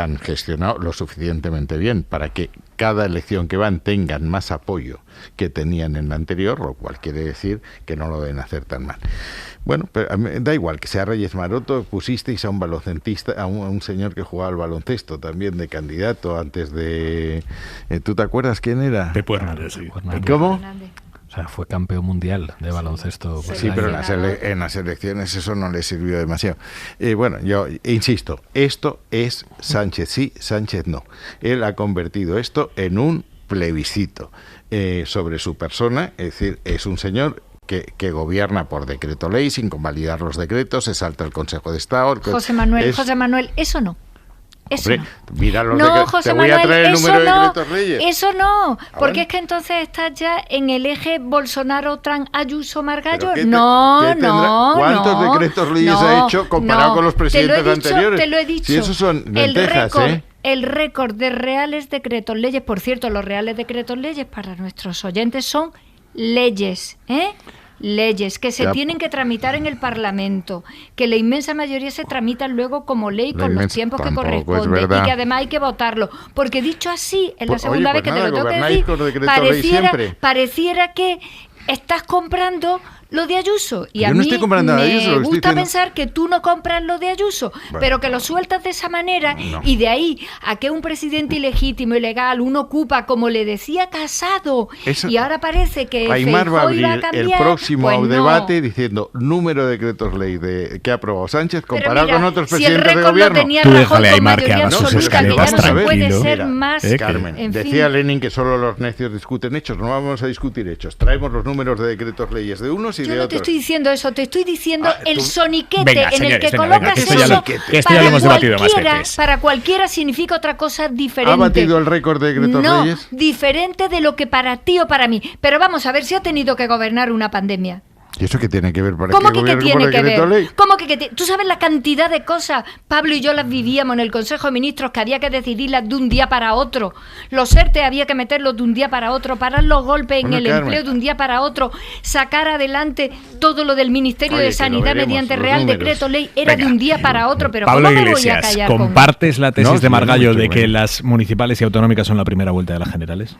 Speaker 16: han gestionado lo suficientemente bien para que cada elección que van tengan más apoyo que tenían en la anterior, lo cual quiere decir que no lo deben hacer tan mal. Bueno, pero a mí, da igual que sea Reyes Maroto, pusisteis a un baloncestista, a un señor que jugaba al baloncesto también de candidato antes de... ¿Tú te acuerdas quién era?
Speaker 1: Pepo Hernández, sí.
Speaker 16: ¿Cómo?
Speaker 18: O sea, fue campeón mundial de baloncesto.
Speaker 16: Sí, pero en las elecciones eso no le sirvió demasiado. Bueno, yo insisto, esto es Sánchez sí, Sánchez no. Él ha convertido esto en un plebiscito sobre su persona, es decir, es un señor que gobierna por decreto ley sin convalidar los decretos, se salta el Consejo de Estado.
Speaker 17: José Manuel, eso no. Eso
Speaker 16: Hombre,
Speaker 17: no.
Speaker 16: Mira los
Speaker 17: No, José
Speaker 16: te voy
Speaker 17: Manuel,
Speaker 16: a traer el número de decretos leyes.
Speaker 17: Eso no, porque
Speaker 16: bueno.
Speaker 17: es que entonces estás ya en el eje Bolsonaro, Trump, Ayuso, Margallo.
Speaker 16: ¿Qué
Speaker 17: No.
Speaker 16: ¿Cuántos decretos leyes ha hecho comparado con los presidentes anteriores?
Speaker 17: Te lo he dicho.
Speaker 16: Si esos son lentejas,
Speaker 17: El récord de reales decretos leyes, por cierto, los reales decretos leyes para nuestros oyentes son leyes, leyes que se tienen que tramitar en el Parlamento, que la inmensa mayoría se tramitan luego como ley con los tiempos que corresponden y que además hay que votarlo, porque dicho así, es la segunda vez que te lo tengo que decir, pareciera que estás comprando lo de Ayuso, y
Speaker 16: yo
Speaker 17: a
Speaker 16: no
Speaker 17: mí
Speaker 16: estoy comprando
Speaker 17: me gusta pensar que tú no compras lo de Ayuso, pero que lo sueltas de esa manera, y de ahí a que un presidente ilegítimo, ilegal, uno ocupa, como le decía Casado, y ahora parece que
Speaker 16: Aimar va a abrir
Speaker 17: a cambiar,
Speaker 16: el próximo
Speaker 17: pues
Speaker 16: debate diciendo número de decretos ley que ha aprobado Sánchez comparado con otros
Speaker 17: si
Speaker 16: presidentes de gobierno.
Speaker 1: Tú déjale a Aimar que haga sus escaletas tranquilo.
Speaker 16: Carmen, decía Lenin que solo los necios discuten hechos, no vamos a discutir hechos, traemos los números de decretos leyes de unos y
Speaker 17: yo
Speaker 16: de
Speaker 17: no
Speaker 16: otros.
Speaker 17: te estoy diciendo eso, te estoy diciendo el soniquete
Speaker 1: Venga,
Speaker 17: en el que
Speaker 1: señores,
Speaker 17: colocas eso
Speaker 1: esto ya lo hemos debatido más veces.
Speaker 17: Para cualquiera significa otra cosa diferente.
Speaker 16: ¿Ha batido el récord de decretos leyes?
Speaker 17: No, diferente de lo que para ti o para mí. Pero vamos a ver si ha tenido que gobernar una pandemia.
Speaker 16: ¿Y eso qué tiene que ver?
Speaker 17: ¿Cómo que tiene que ver? ¿Cómo que tú sabes la cantidad de cosas? Pablo y yo las vivíamos en el Consejo de Ministros, que había que decidirlas de un día para otro. Los ERTE había que meterlos de un día para otro, parar los golpes en el empleo de un día para otro, sacar adelante todo lo del Ministerio de Sanidad mediante Real Decreto Ley, era de un día para otro, pero
Speaker 1: Pablo
Speaker 17: ¿cómo me
Speaker 1: Iglesias,
Speaker 17: voy a callar?
Speaker 1: ¿compartes la tesis de Margallo de que
Speaker 16: bueno.
Speaker 1: las municipales y autonómicas son la primera vuelta de las generales?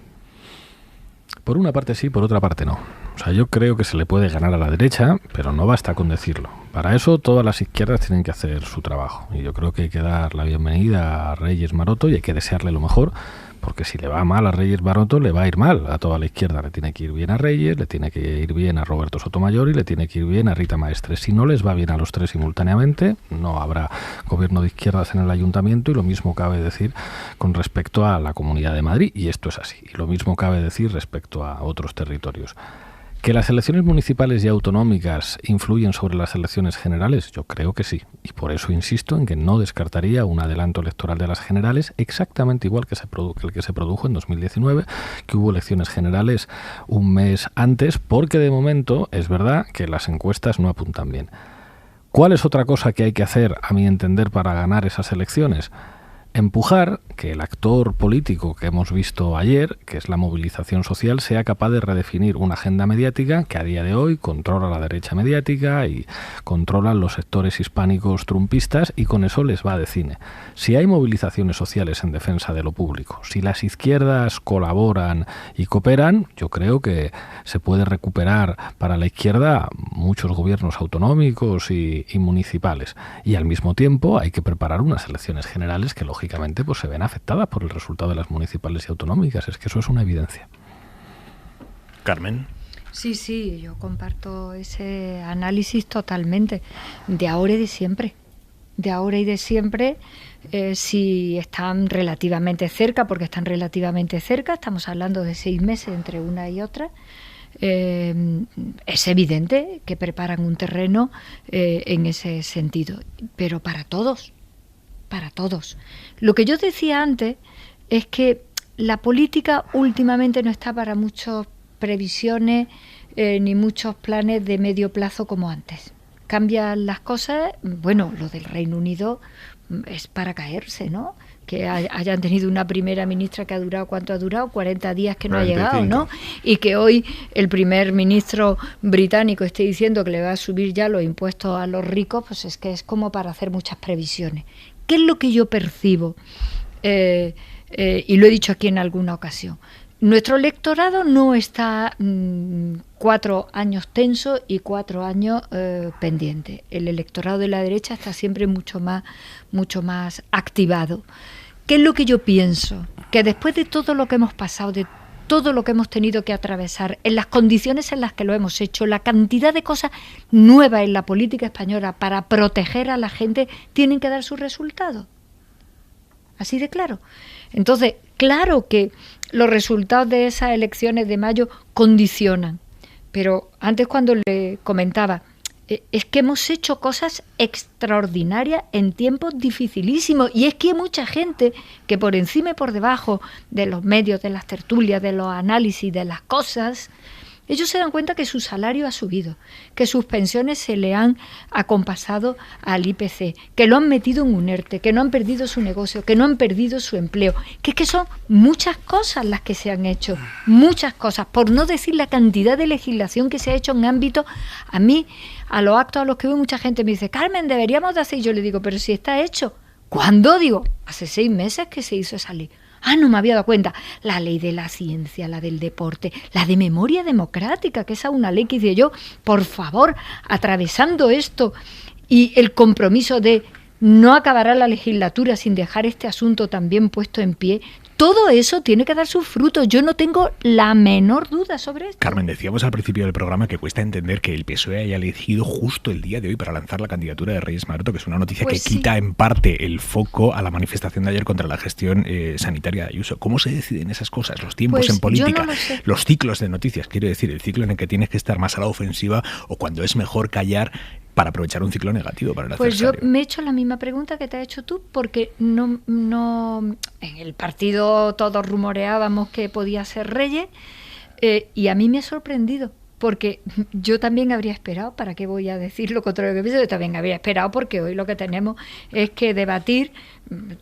Speaker 18: Por una parte sí, por otra parte no. O sea, yo creo que se le puede ganar a la derecha, pero no basta con decirlo. Para eso todas las izquierdas tienen que hacer su trabajo. Y yo creo que hay que dar la bienvenida a Reyes Maroto y hay que desearle lo mejor, porque si le va mal a Reyes Maroto, le va a ir mal a toda la izquierda. Le tiene que ir bien a Reyes, le tiene que ir bien a Roberto Sotomayor y le tiene que ir bien a Rita Maestre. Si no les va bien a los tres simultáneamente, no habrá gobierno de izquierdas en el ayuntamiento, y lo mismo cabe decir con respecto a la Comunidad de Madrid, y esto es así. Y lo mismo cabe decir respecto a otros territorios. ¿Que las elecciones municipales y autonómicas influyen sobre las elecciones generales? Yo creo que sí, y por eso insisto en que no descartaría un adelanto electoral de las generales exactamente igual que el que se produjo en 2019, que hubo elecciones generales un mes antes, porque de momento es verdad que las encuestas no apuntan bien. ¿Cuál es otra cosa que hay que hacer, a mi entender, para ganar esas elecciones? Empujar que el actor político que hemos visto ayer, que es la movilización social, sea capaz de redefinir una agenda mediática que a día de hoy controla la derecha mediática y controla los sectores hispánicos trumpistas, y con eso les va de cine. Si hay movilizaciones sociales en defensa de lo público, si las izquierdas colaboran y cooperan, yo creo que se puede recuperar para la izquierda muchos gobiernos autonómicos y municipales. Y al mismo tiempo hay que preparar unas elecciones generales que lógicamente pues se ven afectadas por el resultado de las municipales y autonómicas. Es que eso es una evidencia.
Speaker 1: Carmen.
Speaker 17: Sí, yo comparto ese análisis totalmente, de ahora y de siempre. De ahora y de siempre, si están relativamente cerca, porque están relativamente cerca, estamos hablando de 6 meses entre una y otra, es evidente que preparan un terreno en ese sentido, pero para todos. Lo que yo decía antes es que la política últimamente no está para muchas previsiones ni muchos planes de medio plazo como antes. Cambian las cosas, bueno, lo del Reino Unido es para caerse, ¿no? Que hayan tenido una primera ministra que ha durado, ¿cuánto ha durado? 40 días que no 45. Ha llegado, ¿no? Y que hoy el primer ministro británico esté diciendo que le va a subir ya los impuestos a los ricos, pues es que es como para hacer muchas previsiones. ¿Qué es lo que yo percibo? Y lo he dicho aquí en alguna ocasión. Nuestro electorado no está 4 años tenso y 4 años pendiente. El electorado de la derecha está siempre mucho más activado. ¿Qué es lo que yo pienso? Que después de todo lo que hemos pasado, de todo lo que hemos tenido que atravesar, en las condiciones en las que lo hemos hecho, la cantidad de cosas nuevas en la política española para proteger a la gente, tienen que dar sus resultados. Así de claro. Entonces, claro que los resultados de esas elecciones de mayo condicionan. Pero antes, cuando le comentaba, es que hemos hecho cosas extraordinarias en tiempos dificilísimos, y es que hay mucha gente que por encima y por debajo de los medios, de las tertulias, de los análisis, de las cosas, ellos se dan cuenta que su salario ha subido, que sus pensiones se le han acompasado al IPC, que lo han metido en un ERTE, que no han perdido su negocio, que no han perdido su empleo, que es que son muchas cosas las que se han hecho, muchas cosas, por no decir la cantidad de legislación que se ha hecho en ámbito. A mí, a los actos a los que voy, mucha gente me dice, Carmen, deberíamos de hacer, y yo le digo, pero si está hecho. ¿Cuándo? Digo, hace 6 meses que se hizo esa ley. Ah, no me había dado cuenta. La ley de la ciencia, la del deporte, la de memoria democrática, que esa es una ley que hice yo, por favor, atravesando esto, y el compromiso de no acabará la legislatura sin dejar este asunto también puesto en pie. Todo eso tiene que dar sus frutos. Yo no tengo la menor duda sobre esto.
Speaker 1: Carmen, decíamos al principio del programa que cuesta entender que el PSOE haya elegido justo el día de hoy para lanzar la candidatura de Reyes Maroto, que es una noticia que quita en parte el foco a la manifestación de ayer contra la gestión sanitaria de Ayuso. ¿Cómo se deciden esas cosas? Los tiempos en política, los ciclos de noticias, quiero decir, el ciclo en el que tienes que estar más a la ofensiva o cuando es mejor callar para aprovechar un ciclo negativo para el adversario.
Speaker 17: Pues yo me he hecho la misma pregunta que te has hecho tú, porque no en el partido todos rumoreábamos que podía ser Reyes, y a mí me ha sorprendido, porque yo también habría esperado, ¿para qué voy a decir lo contrario que pienso? Yo también habría esperado, porque hoy lo que tenemos es que debatir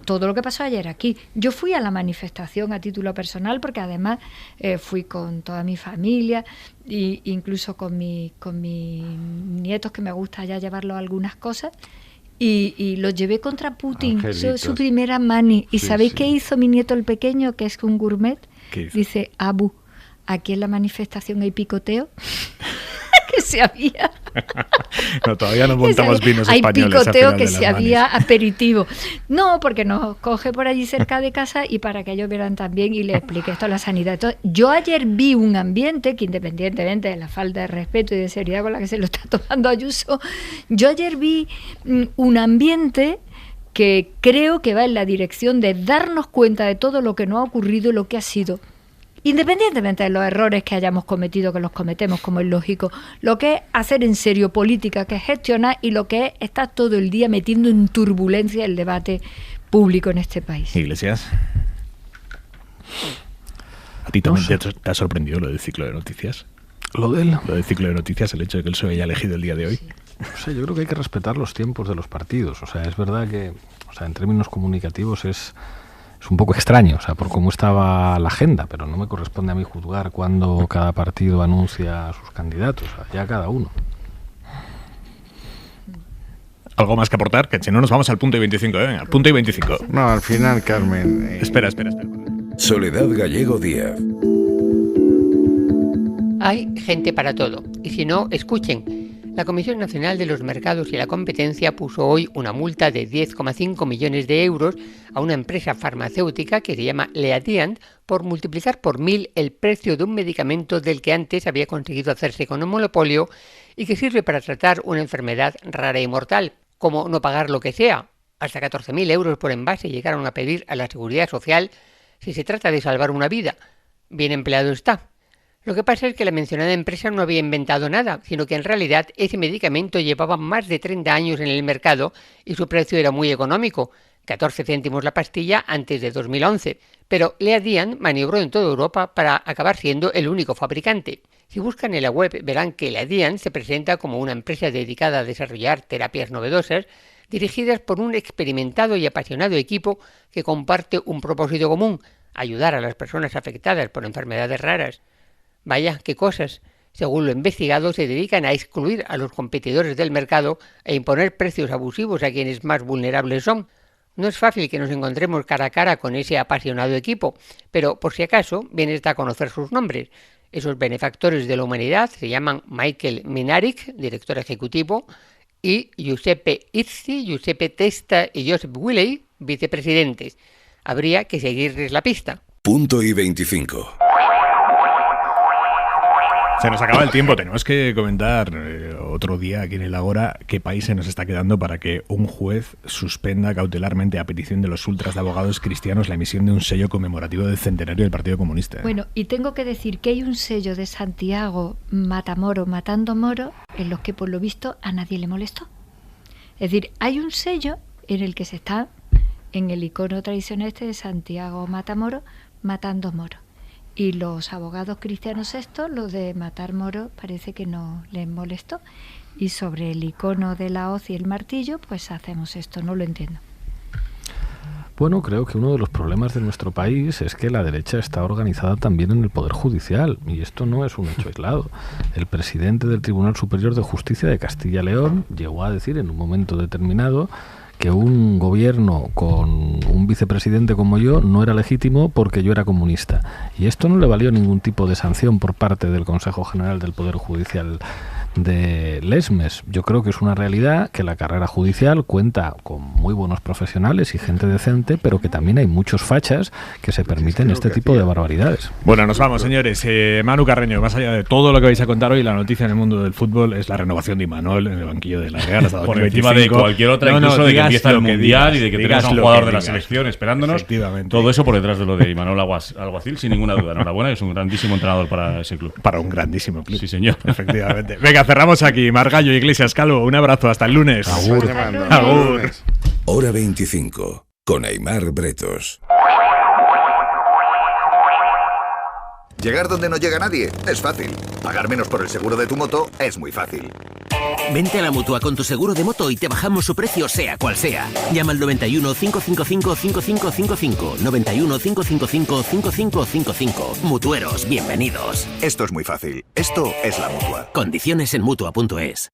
Speaker 17: todo lo que pasó ayer aquí. Yo fui a la manifestación a título personal, porque además fui con toda mi familia, e incluso con mis nietos, que me gusta ya llevarlos a algunas cosas, y los llevé contra Putin, su primera mani. ¿Y sabéis qué hizo mi nieto el pequeño, que es un gourmet? Dice, Abu, aquí en la manifestación hay picoteo. Que se había...
Speaker 1: No, todavía no montamos vinos españoles.
Speaker 17: Hay picoteo, que se había aperitivo. No, porque nos coge por allí cerca de casa, y para que ellos vieran también y les explique esto a la sanidad. Entonces, yo ayer vi un ambiente que, independientemente de la falta de respeto y de seriedad con la que se lo está tomando Ayuso, yo ayer vi un ambiente que creo que va en la dirección de darnos cuenta de todo lo que nos ha ocurrido y lo que ha sido, independientemente de los errores que hayamos cometido, que los cometemos como es lógico, lo que es hacer en serio política, que es gestionar, y lo que es estar todo el día metiendo en turbulencia el debate público en este país.
Speaker 1: Iglesias, ¿a ti también te ha sorprendido lo del ciclo de noticias?
Speaker 18: Lo del
Speaker 1: ciclo de noticias, el hecho de que el PSOE haya elegido el día de hoy.
Speaker 18: Sí. O sea, yo creo que hay que respetar los tiempos de los partidos. O sea, es verdad que, o sea, en términos comunicativos es un poco extraño, o sea, por cómo estaba la agenda, pero no me corresponde a mí juzgar cuando cada partido anuncia a sus candidatos, o sea, ya cada uno.
Speaker 1: ¿Algo más que aportar? Que si no nos vamos al punto y 25, ¿eh? Al punto y 25.
Speaker 16: No, al final, Carmen...
Speaker 1: Espera.
Speaker 2: Soledad Gallego Díaz.
Speaker 9: Hay gente para todo, y si no, escuchen. La Comisión Nacional de los Mercados y la Competencia puso hoy una multa de 10,5 millones de euros a una empresa farmacéutica que se llama Leadiant por multiplicar por 1000 el precio de un medicamento del que antes había conseguido hacerse con un monopolio y que sirve para tratar una enfermedad rara y mortal, como no pagar lo que sea. Hasta 14.000 euros por envase llegaron a pedir a la Seguridad Social si se trata de salvar una vida. Bien empleado está. Lo que pasa es que la mencionada empresa no había inventado nada, sino que en realidad ese medicamento llevaba más de 30 años en el mercado y su precio era muy económico, 14 céntimos la pastilla antes de 2011. Pero Leadiant maniobró en toda Europa para acabar siendo el único fabricante. Si buscan en la web verán que Leadiant se presenta como una empresa dedicada a desarrollar terapias novedosas, dirigidas por un experimentado y apasionado equipo que comparte un propósito común: ayudar a las personas afectadas por enfermedades raras. Vaya, qué cosas. Según lo investigado, se dedican a excluir a los competidores del mercado e imponer precios abusivos a quienes más vulnerables son. No es fácil que nos encontremos cara a cara con ese apasionado equipo, pero por si acaso, bien está conocer sus nombres. Esos benefactores de la humanidad se llaman Michael Minaric, director ejecutivo, y Giuseppe Izzi, Giuseppe Testa y Joseph Willey, vicepresidentes. Habría que seguirles la pista.
Speaker 2: Punto y 25.
Speaker 1: Se nos acaba el tiempo, tenemos que comentar otro día aquí en el Ágora qué país se nos está quedando para que un juez suspenda cautelarmente a petición de los ultras de abogados cristianos la emisión de un sello conmemorativo del centenario del Partido Comunista.
Speaker 17: Bueno, y tengo que decir que hay un sello de Santiago Matamoro, matando moro, en los que por lo visto a nadie le molestó. Es decir, hay un sello en el que se está, en el icono tradicional de Santiago Matamoro, matando moro. Y los abogados cristianos estos, lo de matar moro, parece que no les molestó. Y sobre el icono de la hoz y el martillo, pues hacemos esto, no lo entiendo.
Speaker 18: Bueno, creo que uno de los problemas de nuestro país es que la derecha está organizada también en el Poder Judicial, y esto no es un hecho aislado. El presidente del Tribunal Superior de Justicia de Castilla y León llegó a decir en un momento determinado que un gobierno con un vicepresidente como yo no era legítimo porque yo era comunista. Y esto no le valió ningún tipo de sanción por parte del Consejo General del Poder Judicial de Lesmes. Yo creo que es una realidad que la carrera judicial cuenta con muy buenos profesionales y gente decente, pero que también hay muchos fachas que se permiten este tipo de barbaridades.
Speaker 1: Bueno, nos vamos, señores. Manu Carreño, más allá de todo lo que vais a contar hoy, la noticia en el mundo del fútbol es la renovación de Imanol en el banquillo de la Real hasta
Speaker 10: por encima de cualquier otra, incluso de que empieza el Mundial y de que tenemos a un jugador de la selección esperándonos. Todo eso por detrás de lo de Imanol Alguacil, sin ninguna duda. Enhorabuena, es un grandísimo entrenador para ese club.
Speaker 1: Para un grandísimo club.
Speaker 10: Sí, señor.
Speaker 1: Efectivamente. Venga, cerramos aquí. Margallo, Iglesias, Calvo, un abrazo. Hasta el lunes.
Speaker 2: Agur.
Speaker 1: Agur.
Speaker 2: Hora 25, con Aimar Bretos.
Speaker 11: Llegar donde no llega nadie es fácil. Pagar menos por el seguro de tu moto es muy fácil.
Speaker 12: Vente a la Mutua con tu seguro de moto y te bajamos su precio sea cual sea. Llama al 91 555 5555. 91 555 5555. Mutueros, bienvenidos.
Speaker 11: Esto es muy fácil. Esto es la Mutua.
Speaker 12: Condiciones en Mutua.es.